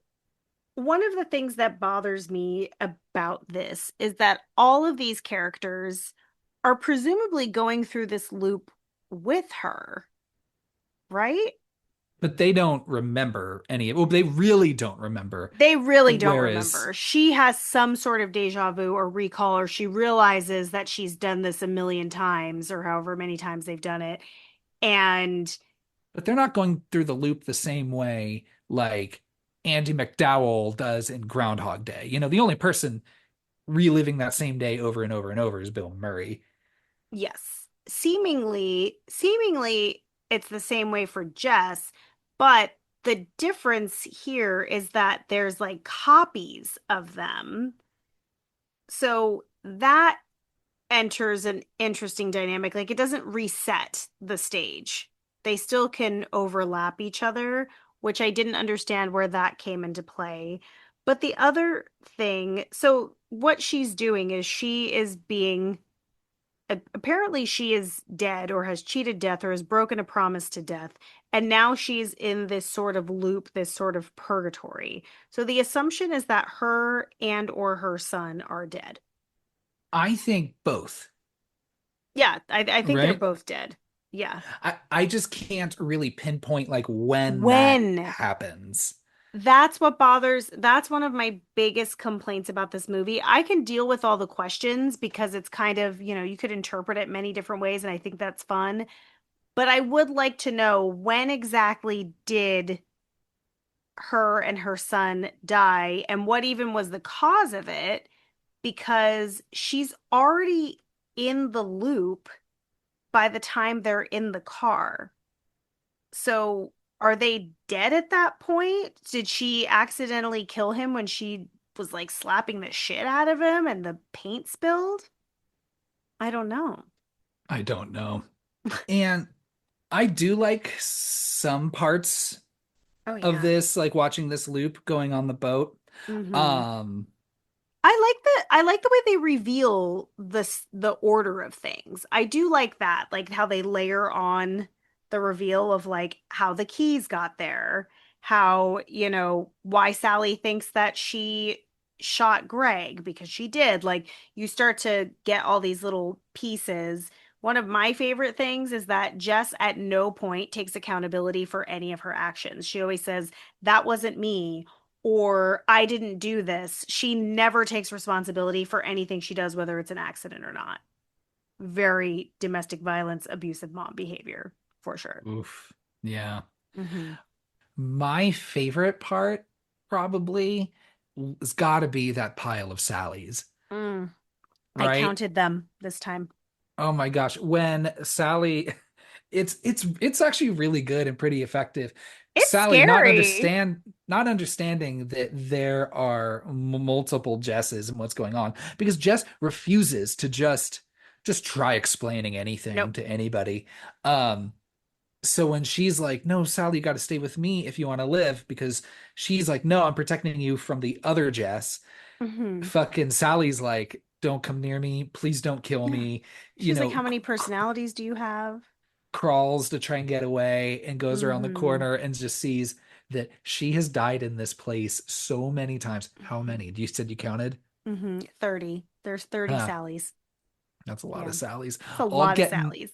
one of the things that bothers me about this is that all of these characters are presumably going through this loop with her, right? but they don't remember any. Well, they really don't remember. They really don't Whereas, remember. She has some sort of deja vu or recall, or she realizes that she's done this a million times, or however many times they've done it. And but they're not going through the loop the same way like Andy McDowell does in Groundhog Day. The only person reliving that same day over and over and over is Bill Murray. yes, seemingly it's the same way for Jess, but the difference here is that there's like copies of them. So that enters an interesting dynamic. Like it doesn't reset the stage. They still can overlap each other, which I didn't understand where that came into play. But the other thing, so what she's doing is she is being apparently she is dead or has cheated death or has broken a promise to death, and now she's in this sort of loop, this sort of purgatory. So the assumption is that her and or her son are dead. I think both, Yeah, I think they're right? both dead. Yeah. I just can't really pinpoint like when that When happens. that's one of my biggest complaints about this movie. I can deal with all the questions because it's kind of, you could interpret it many different ways, and I think that's fun. But I would like to know, when exactly did her and her son die, and what even was the cause of it? Because she's already in the loop by the time they're in the car. So are they dead at that point? Did she accidentally kill him when she was like slapping the shit out of him and the paint spilled? I don't know. I don't know. And I do like some parts Oh of yeah. this, like watching this loop going on the boat. Mm-hmm. Um, I like the way they reveal the order of things. I do like that, like how they layer on the reveal of like how the keys got there, how, why Sally thinks that she shot Greg because she did. Like you start to get all these little pieces. One of my favorite things is that Jess at no point takes accountability for any of her actions. She always says, "That wasn't me," or "I didn't do this." She never takes responsibility for anything she does, whether it's an accident or not. Very domestic violence, abusive mom behavior, for sure. oof. Yeah. Hmm. My favorite part probably has got to be that pile of Sally's, Mm, I right? counted them this time. Oh my gosh, when Sally it's actually really good and pretty effective. It's Sally scary. not understanding that there are multiple Jesses and what's going on because Jess refuses to just try explaining anything Nope. to anybody. Um so when she's like, "No, Sally, you got to stay with me if you want to live," because she's like, "No, I'm protecting you from the other Jess." Hmm. Fucking Sally's like, "Don't come near me. Please don't kill Yeah. me." You She's like, know, "How many personalities do you have?" crawls to try and get away and goes around the Hmm. corner and just sees that she has died in this place so many times. How many? You said you counted? 30. There's 30 Huh. Sallys. That's a lot Yeah. of Sallys. It's a All lot of getting Sallys.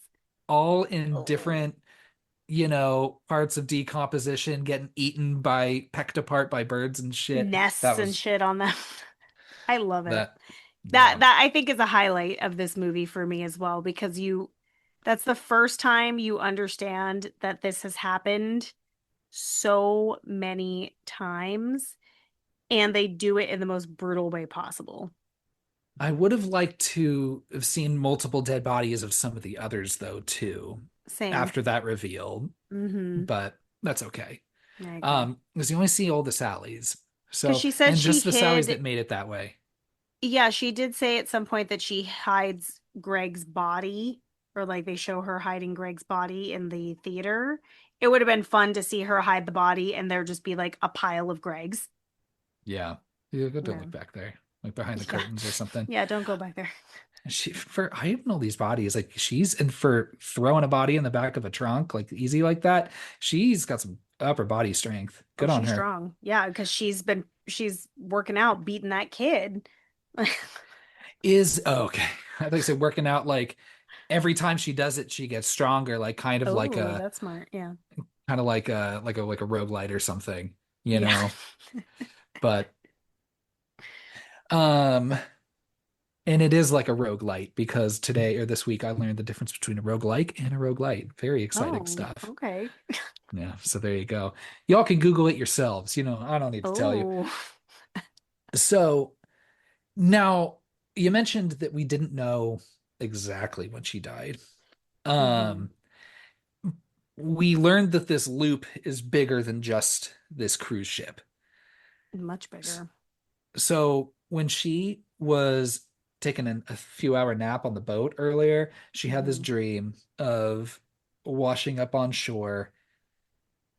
all in Oh. different, parts of decomposition getting eaten by, pecked apart by birds and shit. Nests That and was shit on them. I love it. that. That Yeah. that I think is a highlight of this movie for me as well because that's the first time you understand that this has happened so many times and they do it in the most brutal way possible. I would have liked to have seen multiple dead bodies of some of the others though too Same. after that reveal, Mm-hmm. but that's okay. I agree. Because you only see all the Sallys. Because So, she said and she just the Sallys hid, that made it that way. yeah, she did say at some point that she hides Greg's body, or like they show her hiding Greg's body in the theater. It would have been fun to see her hide the body and there just be like a pile of Greg's. Yeah. Yeah, don't Yeah. look back there, like behind the Yeah. curtains or something. Yeah, don't go back there. She for hiding all these bodies, like she's and for throwing a body in the back of a trunk, like easy like that, she's got some upper body strength. Oh, Good on she's her. strong. Yeah, because she's working out, beating that kid. Okay. I think so working out like every time she does it, she gets stronger, like kind of like Oh, a that's smart. Yeah. like a roguelite or something, you Yeah. know. But um and it is like a roguelite because today or this week I learned the difference between a roguelike and a roguelite. Very exciting Oh, stuff. okay. Yeah, so there you go. Y'all can Google it yourselves. I don't need to tell you. Oh. So now you mentioned that we didn't know exactly when she died. Hmm. Um, we learned that this loop is bigger than just this cruise ship. Much bigger. So when she was taking a few hour nap on the boat earlier, she had this Hmm. dream of washing up on shore.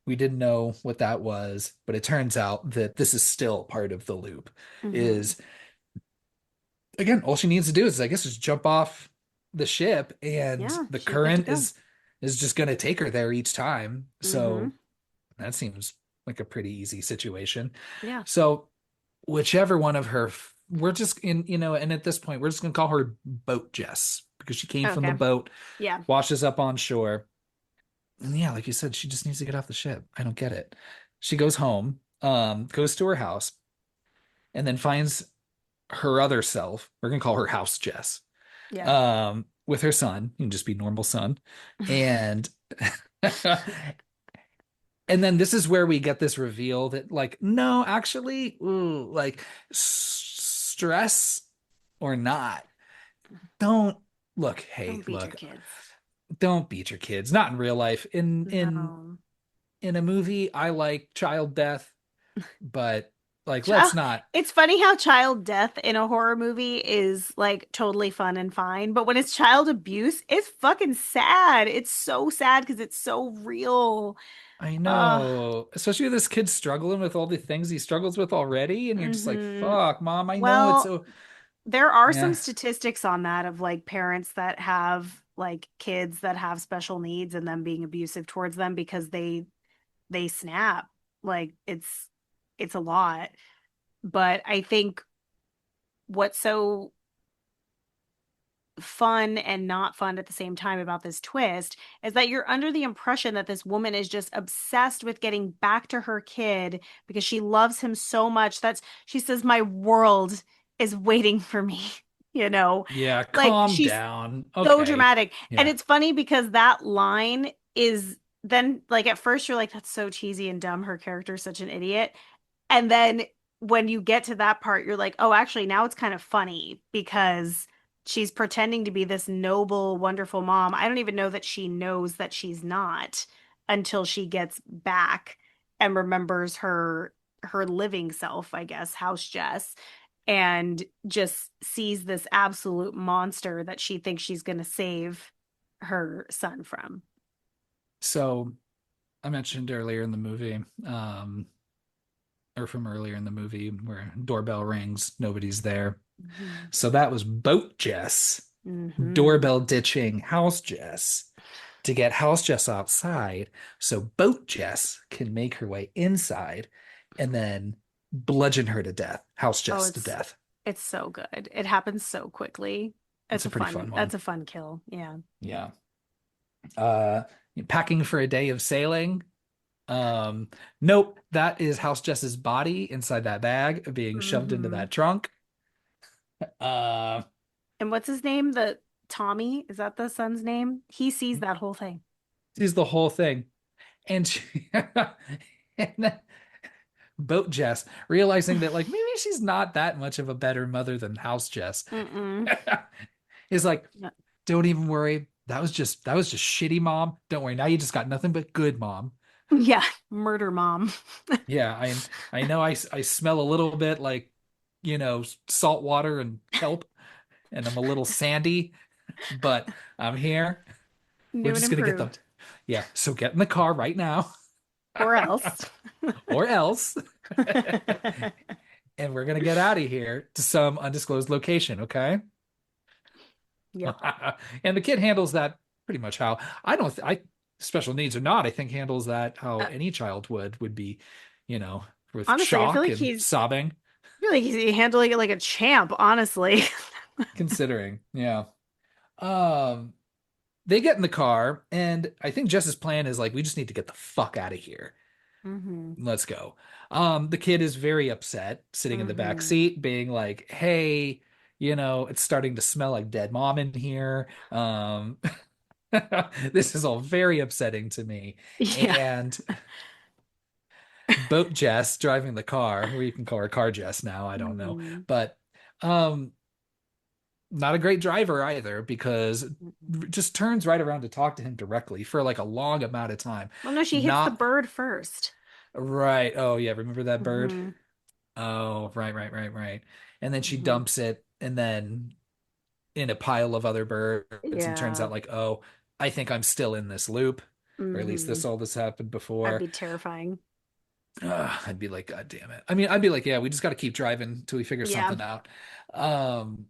We didn't know what that was, but it turns out that this is still part of the loop. Hmm. Is again, all she needs to do is, I guess, just jump off the ship, and Yeah, the she's good to current go. is just going to take her there each time. Hmm. So that seems like a pretty easy situation. Yeah. So whichever one of her, we're just in, and at this point, we're just going to call her Boat Jess because she came from the Okay. boat, Yeah. washes up on shore. And yeah, like you said, she just needs to get off the ship. I don't get it. She goes home, goes to her house, and then finds her other self. We're gonna call her House Jess. Yeah. With her son, you can just be normal son, and and then this is where we get this reveal that, like, no, actually, ooh, like stress or not, don't look. Hey, Don't beat your look, kids. don't beat your kids. Not in real life. No. In a movie, I like child death, but like, Child, let's not. it's funny how child death in a horror movie is like totally fun and fine, but when it's child abuse, it's fucking sad. It's so sad because it's so real. I Uh, know, especially this kid struggling with all the things he struggles with already, and you're just like, hmm. "Fuck, mom, I know it's Well, so." there are some Yeah, statistics on that of like parents that have like kids that have special needs and them being abusive towards them because they snap. Like it's a lot. But I think what's so fun and not fun at the same time about this twist is that you're under the impression that this woman is just obsessed with getting back to her kid because she loves him so much. That's she says my world is waiting for me, you know. yeah, Like calm she's down. so Okay, dramatic. And yeah, it's funny because that line is then like at first you're like that's so cheesy and dumb. Her character is such an idiot. And then when you get to that part, you're like, oh, actually, now it's kind of funny because she's pretending to be this noble, wonderful mom. I don't even know that she knows that she's not until she gets back and remembers her living self, I guess, House Jess, and just sees this absolute monster that she thinks she's going to save her son from. so I mentioned earlier in the movie, or from earlier in the movie, where doorbell rings, nobody's there. Hmm. So that was Boat Jess Hmm. doorbell ditching House Jess to get House Jess outside so Boat Jess can make her way inside and then bludgeon her to death, House Oh, Jess to death. it's so good. It happens so quickly. It's a pretty fun That's one. a fun kill. Yeah. Yeah. Uh, Packing for a day of sailing. Um, nope, that is House Jess's body inside that bag being shoved into Hmm. that trunk. Uh, And what's his name? The Tommy? Is that the son's name? He sees that whole thing. sees the whole thing. And and then Boat Jess realizing that like maybe she's not that much of a better mother than House Jess Mm-mm. is like, Yeah. don't even worry. That was just shitty mom. Don't worry. Now you just got nothing but good mom. Yeah, murder mom. Yeah, I know I smell a little bit like, salt water and kelp, and I'm a little sandy, but I'm here. We're New and just gonna get them. improved. Yeah, so get in the car right now, Or else. or else, and we're gonna get out of here to some undisclosed location, okay? Yep. And the kid handles that pretty much how I don't I special needs or not, I think handles that how Uh, any child would be, you know, with honestly, shock and sobbing, I feel like he's handling it like a champ, honestly. considering. Yeah. Um, they get in the car, and I think Jess's plan is like, we just need to get the fuck out of here. Hmm. Let's go. The kid is very upset, sitting in the back Hmm. seat, being like, hey, it's starting to smell like dead mom in here. This is all very upsetting to me. Yeah. And Boat Jess driving the car, or you can call her Car Jess now, I don't know. Hmm. But um not a great driver either, because just turns right around to talk to him directly for like a long amount of time. Well, no, she hits the Not bird first. right. Oh yeah, remember that bird? Hmm. Oh, right, right, right, right. And then she Hmm. dumps it, and then in a pile of other birds, and turns Yeah. out like, oh, I think I'm still in this loop, or at least Hmm. this happened That'd before. be terrifying. I'd be like, God damn it. I mean, I'd be like, yeah, we just got to keep driving until we figure Yeah. something out. I'm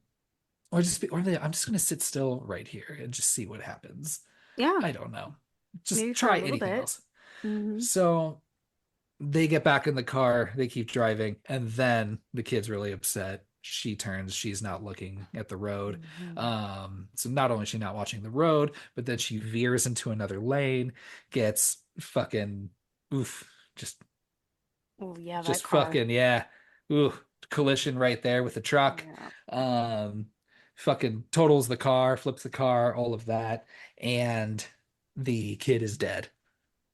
just gonna sit still right here and just see what happens. Yeah. I don't know. Just Maybe for a try little anything bit. else. Hmm. So they get back in the car, they keep driving, and then the kid's really upset. She turns, she's not looking at the road. Hmm. So not only is she not watching the road, but then she veers into another lane, gets fucking oof, just Oh, yeah, that just car. fucking yeah. Ooh, collision right there with the truck. Yeah. Um, fucking totals the car, flips the car, all of that, and the kid is dead.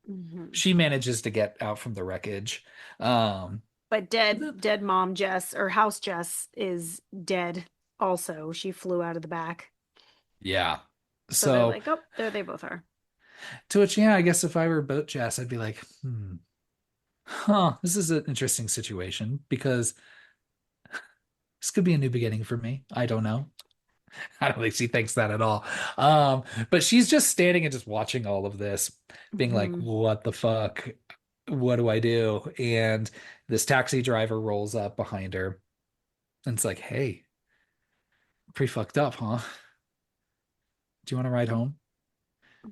Hmm. She manages to get out from the wreckage. Um, But but dead, then, dead mom Jess or house Jess is dead also. She flew out of the back. yeah. So they're So like, oh, there they both are. to which, yeah, I guess if I were Boat Jess, I'd be like, this is an interesting situation because this could be a new beginning for me. I don't know. I don't think she thinks that at all. But she's just standing and just watching all of this, being like, Hmm. what the fuck? What do I do? And this taxi driver rolls up behind her and it's like, hey, pretty fucked up, huh? Do you want to ride home?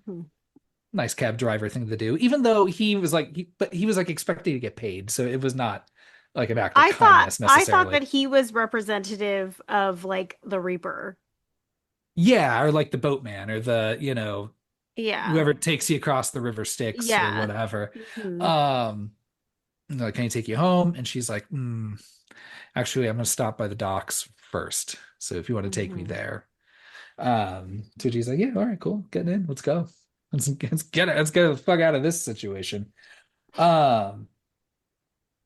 Hmm. Nice cab driver thing to do, even though he was like expecting to get paid. So it was not like an act of kindness I thought necessarily. that he was representative of like the Reaper. Yeah, or like the boatman or Yeah. whoever takes you across the river Styx or Yeah. whatever. Hmm. Um, like, can I take you home? And she's like, actually, I'm gonna stop by the docks first. So if you want to take me Hmm. there. So she's like, yeah, all right, cool. Getting in. Let's go. Let's get the fuck out of this situation. Um,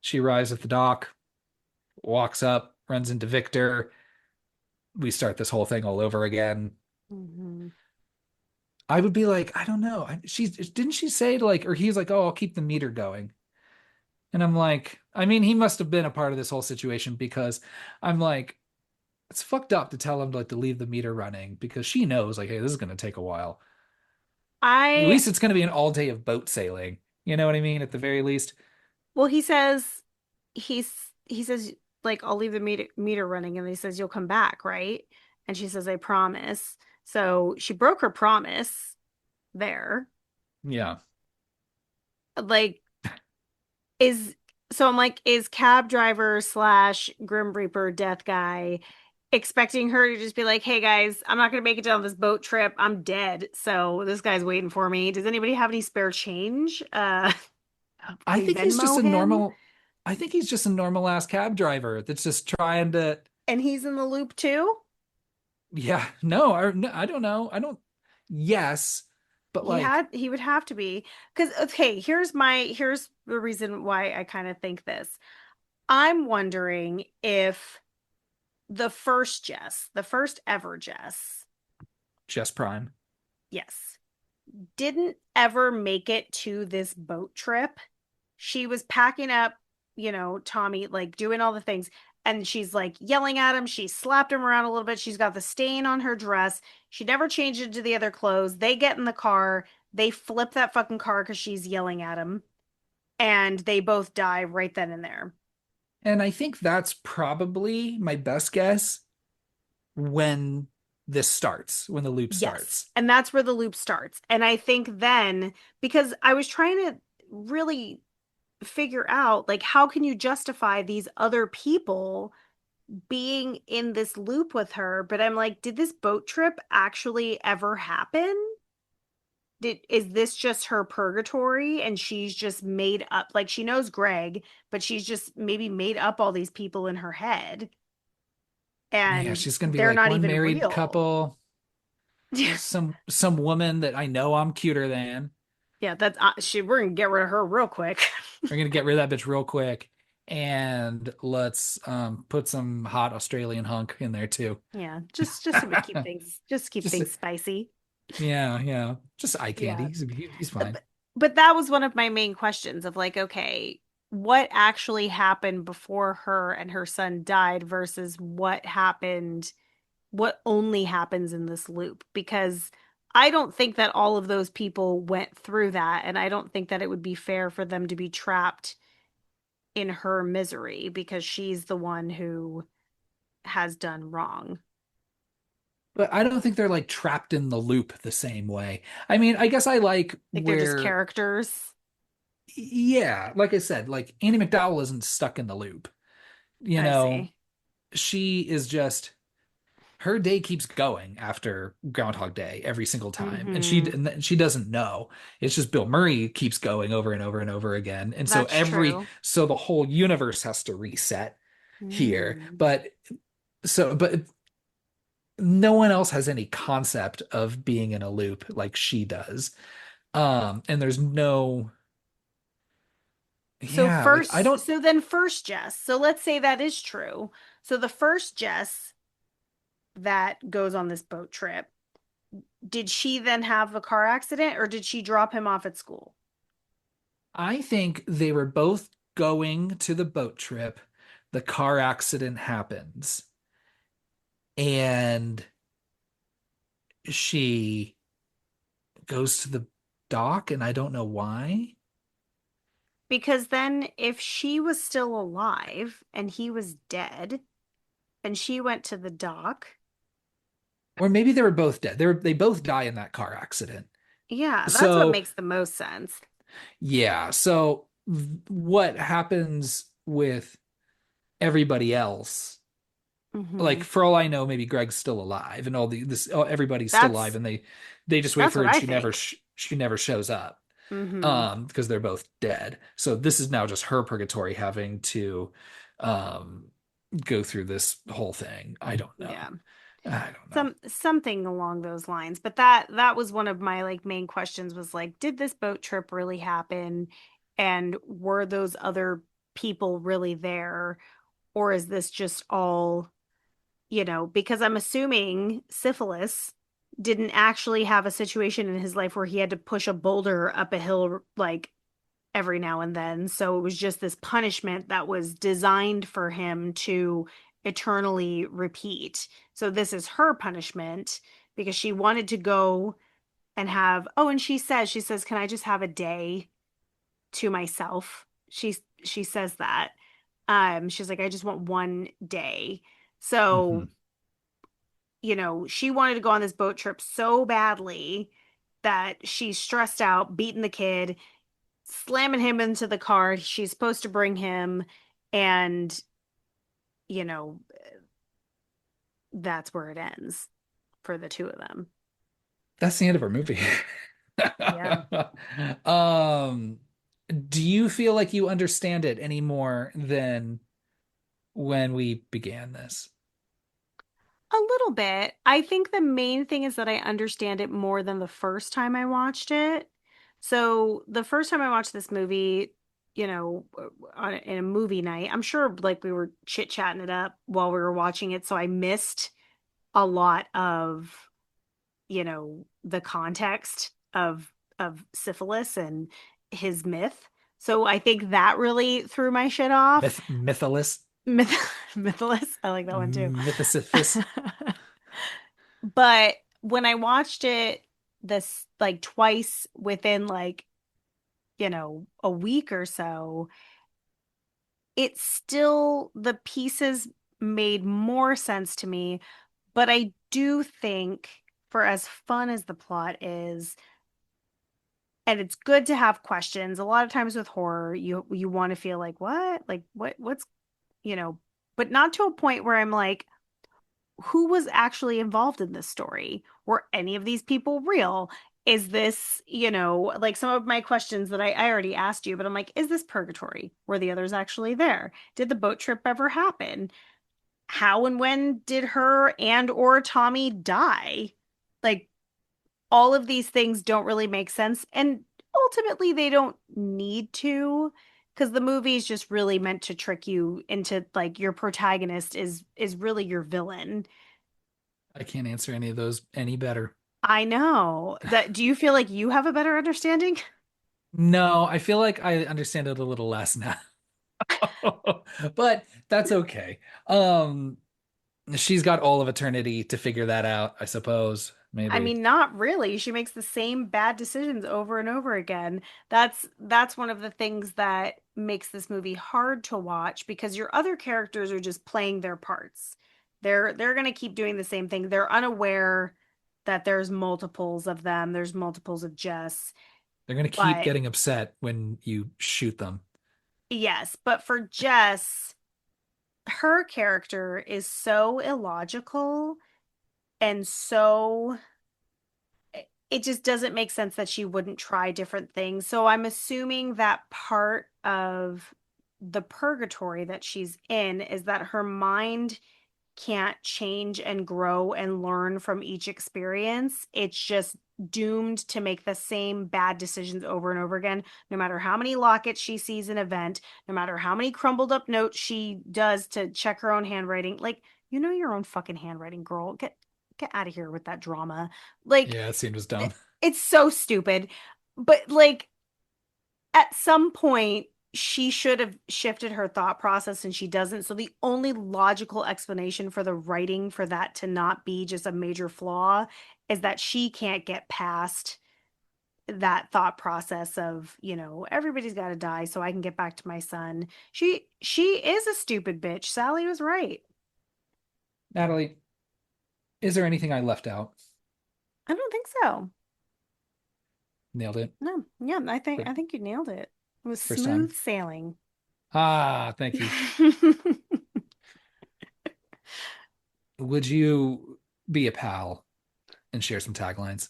she arrives at the dock, walks up, runs into Victor. We start this whole thing all over again. Hmm. I would be like, I don't know. She's didn't she say like, or he's like, oh, I'll keep the meter going. And I'm like, I mean, he must have been a part of this whole situation because I'm like, it's fucked up to tell him like to leave the meter running because she knows like, hey, this is gonna take a while. At I least it's gonna be an all day of boat sailing. You know what I mean? At the very least. well, he says he says like I'll leave the meter running, and he says you'll come back, right? And she says I promise. So she broke her promise there. Yeah. Like is so I'm like, is cab driver slash Grim Reaper death guy expecting her to just be like, "Hey guys, I'm not gonna make it down this boat trip. I'm dead. So this guy's waiting for me. Does anybody have any spare change? Can I we think he's just Venmo a him?" normal, I think he's just a normal ass cab driver that's just trying to, And he's in the loop too. yeah, no, no, I don't know. I don't, yes, but like, He would have to be because okay, here's the reason why I kind of think this. I'm wondering if the first ever Jess, Jess Prime. yes, didn't ever make it to this boat trip. She was packing up, Tommy, like doing all the things. And she's like yelling at him. She slapped him around a little bit. She's got the stain on her dress. She never changed into the other clothes. They get in the car. They flip that fucking car because she's yelling at him. And they both die right then and there. And I think that's probably my best guess when this starts, when the loop Yes. starts. And that's where the loop starts. And I think then, because I was trying to really figure out, like, how can you justify these other people being in this loop with her? But I'm like, did this boat trip actually ever happen? Is this just her purgatory and she's just made up, like she knows Greg, but she's just maybe made up all these people in her head Yeah, and she's gonna be they're like not one even married real. couple, some woman that I know I'm cuter than. Yeah, that's we're gonna get rid of her real quick. We're gonna get rid of that bitch real quick, and let's put some hot Australian hunk in there too. Yeah, just to keep Just things spicy. yeah, yeah, just eye candy. Yeah. He's fine. But that was one of my main questions of like, okay, what actually happened before her and her son died versus what only happens in this loop? Because I don't think that all of those people went through that, and I don't think that it would be fair for them to be trapped in her misery because she's the one who has done wrong. But I don't think they're like trapped in the loop the same way. I mean, I guess I like Like they're just where, characters. yeah, like I said, like Annie McDowell isn't stuck in the loop. You I know, see. she is just her day keeps going after Groundhog Day every single time, and Mm-hmm. she doesn't know. It's just Bill Murray keeps going over and over and over again, and so That's true. the whole universe has to reset here. Mm. But no one else has any concept of being in a loop like she does. And there's no, yeah, like I don't. So then first Jess. So let's say that is true. So the first Jess that goes on this boat trip, did she then have a car accident or did she drop him off at school? I think they were both going to the boat trip. The car accident happens, and she goes to the dock, and I don't know why. Because then if she was still alive and he was dead and she went to the dock, Or maybe they were both dead. They both die in that car accident. yeah, that's what So makes the most sense. yeah. So what happens with everybody else? Hmm. Like for all I know, maybe Greg's still alive, and all the this everybody's still alive, That's and they just wait that's for her, what and I think. she never shows up, Hmm. because they're both dead. So this is now just her purgatory having to um go through this whole thing. I don't know. Yeah. I don't know. Something along those lines. But that was one of my like main questions was like, did this boat trip really happen? And were those other people really there? Or is this just all, because I'm assuming syphilis didn't actually have a situation in his life where he had to push a boulder up a hill like every now and then. So it was just this punishment that was designed for him to eternally repeat. So this is her punishment because she wanted to go and and she says, "Can I just have a day to myself?" She says that. She's like, "I just want one day." So, Hmm. she wanted to go on this boat trip so badly that she's stressed out, beating the kid, slamming him into the car. She's supposed to bring him, and you know, that's where it ends for the two of them. That's the end of our movie. Yeah. Um, do you feel like you understand it any more than when we began this? A little bit. I think the main thing is that I understand it more than the first time I watched it. So the first time I watched this movie, in a movie night, I'm sure like we were chit-chatting it up while we were watching it, so I missed a lot of, the context of syphilis and his myth. So I think that really threw my shit off. Mythilus, Myth Mythilus, I like that one too. Mythosiphus. But when I watched it this like twice within like, a week or so, it's still the pieces made more sense to me. But I do think for as fun as the plot is, and it's good to have questions. A lot of times with horror, you want to feel like, what? Like what's, you know, but not to a point where I'm like, who was actually involved in this story? Were any of these people real? Is this, like some of my questions that I already asked you, but I'm like, is this purgatory? Were the others actually there? Did the boat trip ever happen? How and when did her and or Tommy die? Like all of these things don't really make sense. And ultimately they don't need to, because the movie is just really meant to trick you into like your protagonist is really your villain. I can't answer any of those any better. I know. That do you feel like you have a better understanding? No, I feel like I understand it a little less now. But that's okay. Um, she's got all of eternity to figure that out, I suppose. I Maybe. mean, not really. She makes the same bad decisions over and over again. That's one of the things that makes this movie hard to watch because your other characters are just playing their parts. They're going to keep doing the same thing. They're unaware that there's multiples of them. There's multiples of Jess. They're gonna keep But getting upset when you shoot them. yes, but for Jess, her character is so illogical and so it just doesn't make sense that she wouldn't try different things. So I'm assuming that part of the purgatory that she's in is that her mind can't change and grow and learn from each experience. It's just doomed to make the same bad decisions over and over again, no matter how many lockets she sees in event, no matter how many crumbled up notes she does to check her own handwriting. Like, you know your own fucking handwriting, girl. Get out of here with that drama. Like Yeah, that scene was dumb. it's so stupid. But like at some point she should have shifted her thought process and she doesn't. So the only logical explanation for the writing for that to not be just a major flaw is that she can't get past that thought process of, everybody's got to die so I can get back to my son. She is a stupid bitch. Sally was right. Natalie, is there anything I left out? I don't think so. Nailed it. No. Yeah, I think Fir- I think you nailed it. It was First time. smooth sailing. Ah, thank you. Would you be a pal and share some taglines?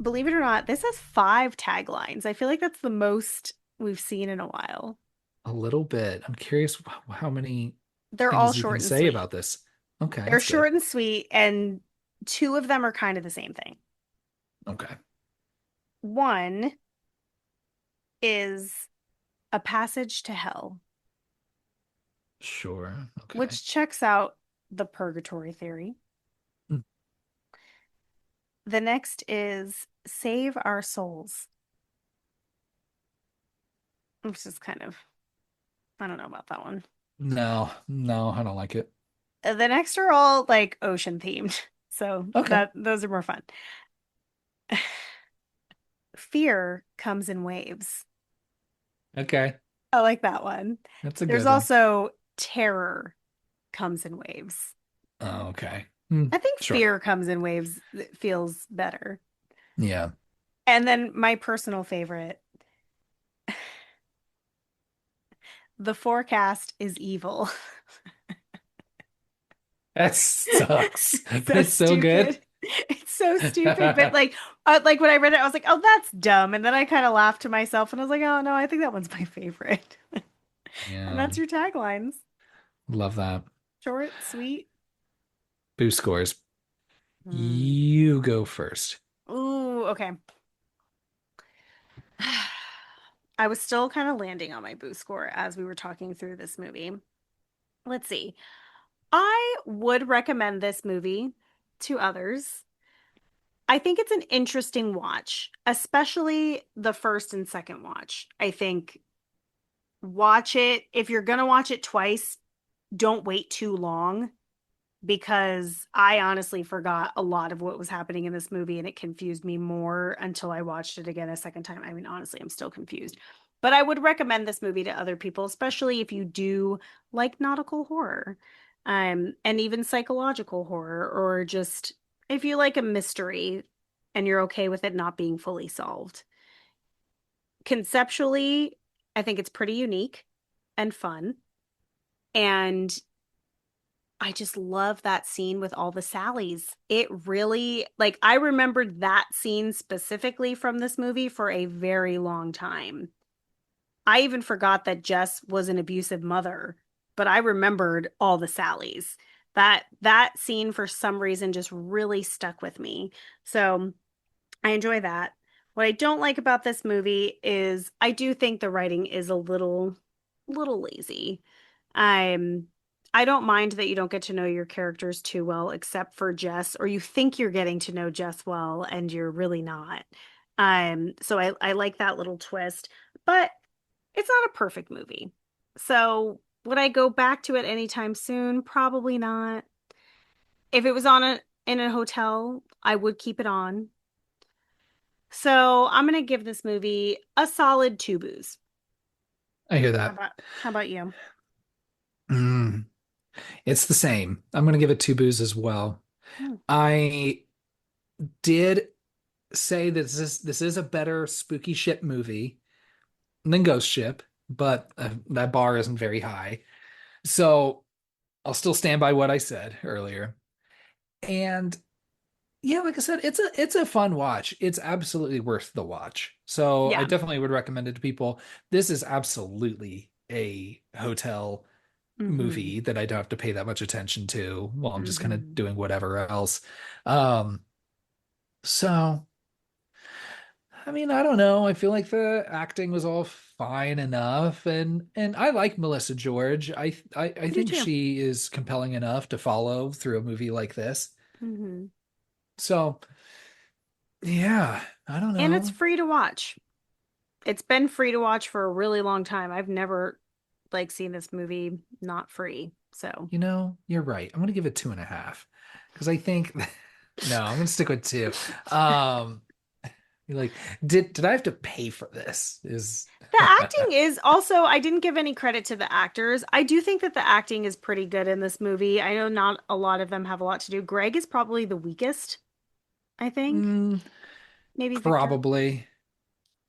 Believe it or not, this has 5 taglines. I feel like that's the most we've seen in a while. A little bit. I'm curious how many They're all things you can short and say sweet. about this. Okay, They're that's good. short and sweet, and two of them are kind of the same thing. Okay, One is a passage to hell, sure. Okay. which checks out the purgatory theory. Mm. The next is save our souls, which is kind of, I don't know about that one. No, no, I don't like it. The next are all like ocean themed. So Okay, that those are more fun. Fear comes in waves. okay. I like that one. That's a There's good one. also terror. comes in waves. Oh, okay. Hmm, I think sure. fear comes in waves that feels better. Yeah. And then my personal favorite, the forecast is evil. That sucks, but So it's so good. stupid. It's so stupid. But like when I read it, I was like, oh, that's dumb. And then I kind of laughed to myself and I was like, oh no, I think that one's my favorite. And Yeah, that's your taglines. love that. Short, sweet. Boo scores. Hmm. You go first. Ooh, okay. I was still kind of landing on my boo score as we were talking through this movie. Let's see. I would recommend this movie to others. I think it's an interesting watch, especially the first and second watch. I think watch it. If you're going to watch it twice, don't wait too long because I honestly forgot a lot of what was happening in this movie and it confused me more until I watched it again a second time. I mean, honestly, I'm still confused. But I would recommend this movie to other people, especially if you do like nautical horror, and even psychological horror, or just if you like a mystery and you're okay with it not being fully solved. Conceptually, I think it's pretty unique and fun. And I just love that scene with all the Sallys. It really, like, I remembered that scene specifically from this movie for a very long time. I even forgot that Jess was an abusive mother, but I remembered all the Sallys. That scene for some reason just really stuck with me. So I enjoy that. What I don't like about this movie is I do think the writing is a little lazy. I'm I don't mind that you don't get to know your characters too well, except for Jess, or you think you're getting to know Jess well and you're really not. So I like that little twist, but it's not a perfect movie. So would I go back to it anytime soon? Probably not. If it was on a in a hotel, I would keep it on. So I'm gonna give this movie a solid two boos. I hear How that. about how about you? Mm, it's the same. I'm gonna give it two boos as well. Hmm. I did say that this is a better spooky ship movie than Ghost Ship, but that bar isn't very high. So I'll still stand by what I said earlier. And yeah, like I said, it's a fun watch. It's absolutely worth the watch. So I Yeah. definitely would recommend it to people. This is absolutely a hotel Mm-hmm. movie that I don't have to pay that much attention to while I'm just kind of Mm-hmm. doing whatever else. Um, so I mean, I don't know. I feel like the acting was all fine enough, and I like Melissa George. I I do think too. she is compelling enough to follow through a movie like this. Mm-hmm. So yeah, I don't And it's know. free to watch. It's been free to watch for a really long time. I've never like seen this movie not free. So You're right. I'm gonna give it 2.5 because I think no, I'm gonna stick with two. Um, like, did I have to pay for this? Is the acting is also, I didn't give any credit to the actors. I do think that the acting is pretty good in this movie. I know not a lot of them have a lot to do. Greg is probably the weakest, I think. mm, Maybe Victor. probably.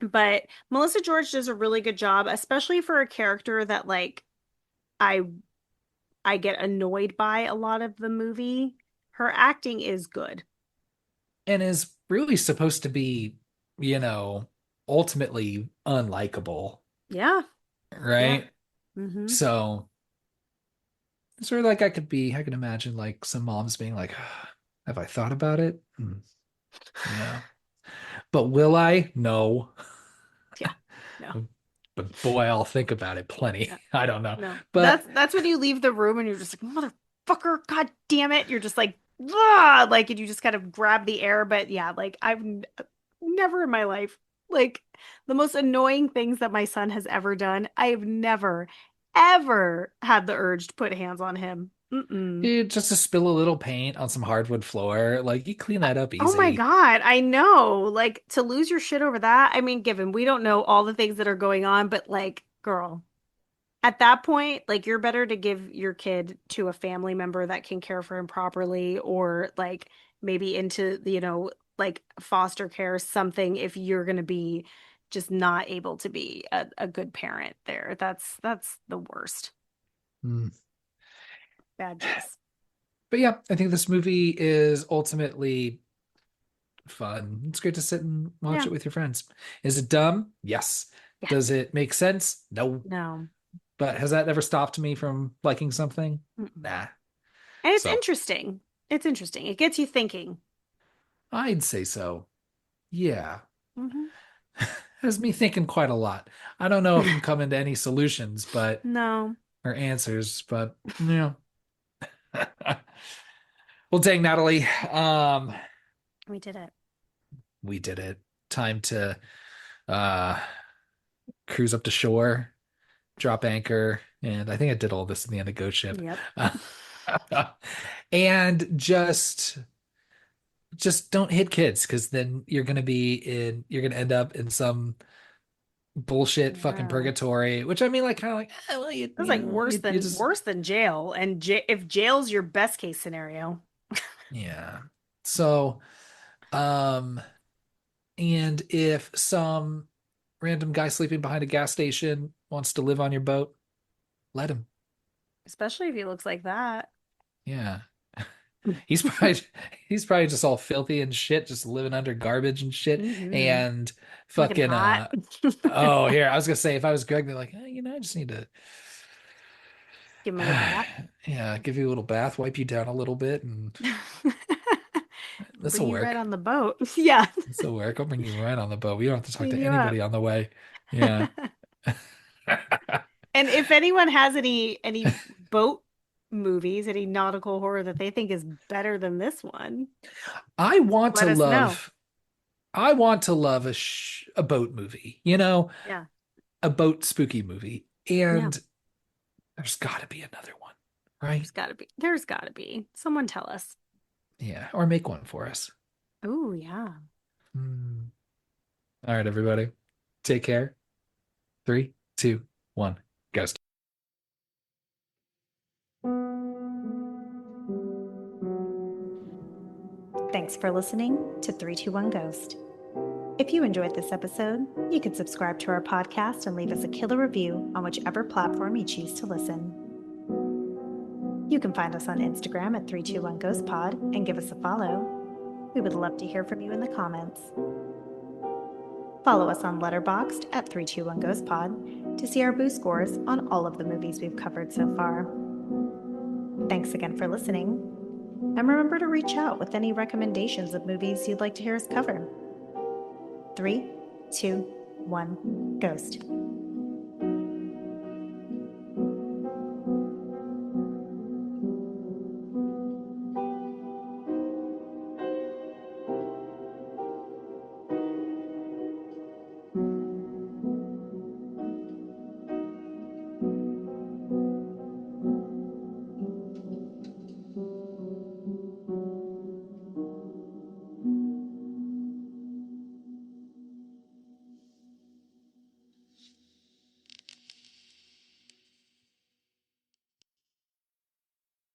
But Melissa George does a really good job, especially for a character that like I I get annoyed by a lot of the movie. Her acting is good. And is really supposed to be, you know, ultimately unlikable, Yeah. Yeah. right? Mm-hmm. So it's sort of like I could imagine like some moms being like, have I thought about it? Yeah. But will I? No. Yeah. No. But boy, I'll think about it plenty. Yeah. I don't know. No. That's But that's when you leave the room and you're just like, motherfucker, god damn it. You're just like, ah, like, and you just kind of grab the air. But yeah, like never in my life, like the most annoying things that my son has ever done, I have never, ever had the urge to put hands on him. Mm-mm. dude, just to spill a little paint on some hardwood floor, like you clean that up Oh my easy. God, I know. Like to lose your shit over that. I mean, given we don't know all the things that are going on, but like, girl. At that point, like you're better to give your kid to a family member that can care for him properly, or like maybe into, like foster care, something if you're going to be just not able to be a good parent there. That's the worst. Hmm. Bad juice. But yeah, I think this movie is ultimately fun. It's great to sit and watch Yeah. it with your friends. Is it dumb? Yes. Yeah. Does it make sense? No. No. But has that ever stopped me from liking something? Mm-mm. Nah. And it's So interesting. It's interesting. It gets you thinking. I'd say so. Yeah. Hmm. Has me thinking quite a lot. I don't know if I'm coming to any solutions, but No, or answers, but yeah. Well, dang, Natalie. we did it. We did it. Time to uh cruise up to shore, drop anchor, and I think I did all this in the end of Ghost Ship. Yep. And just don't hit kids because then you're gonna end up in some bullshit fucking No. purgatory, which I mean like kind of like well That's like you just worse than jail. And j if jail's your best case scenario, yeah. So um and if some random guy sleeping behind a gas station wants to live on your boat, let him. especially if he looks like that. Yeah. He's probably he's probably just all filthy and shit, just living under garbage and shit. Hmm. And Looking fucking hot. oh here, I was gonna say if I was Greg, they're like, I just need to Give him a little bath. yeah, give you a little bath, wipe you down a little bit, and Bring this'll you right work. on the boat. Yeah. This'll work. I'll bring you right on the boat. We don't have to talk Clean to you anybody up. on the way. Yeah. And if anyone has any boat movies, any nautical horror that they think is better than this one, I want to let us know. love I want to love a boat movie, Yeah. a boat spooky movie. Yeah. And there's got to be another one, right? There's gotta be. Someone tell us. Yeah, or make one for us. Oh, yeah. Hmm. All right, everybody. Take care. Three, two, one, ghost. Thanks for listening to 321 Ghost. If you enjoyed this episode, you can subscribe to our podcast and leave us a killer review on whichever platform you choose to listen. You can find us on Instagram at 321 Ghost Pod and give us a follow. We would love to hear from you in the comments. Follow us on Letterboxd at 321 Ghost Pod to see our boo scores on all of the movies we've covered so far. Thanks again for listening, and remember to reach out with any recommendations of movies you'd like to hear us cover. 3, 2, 1, Ghost.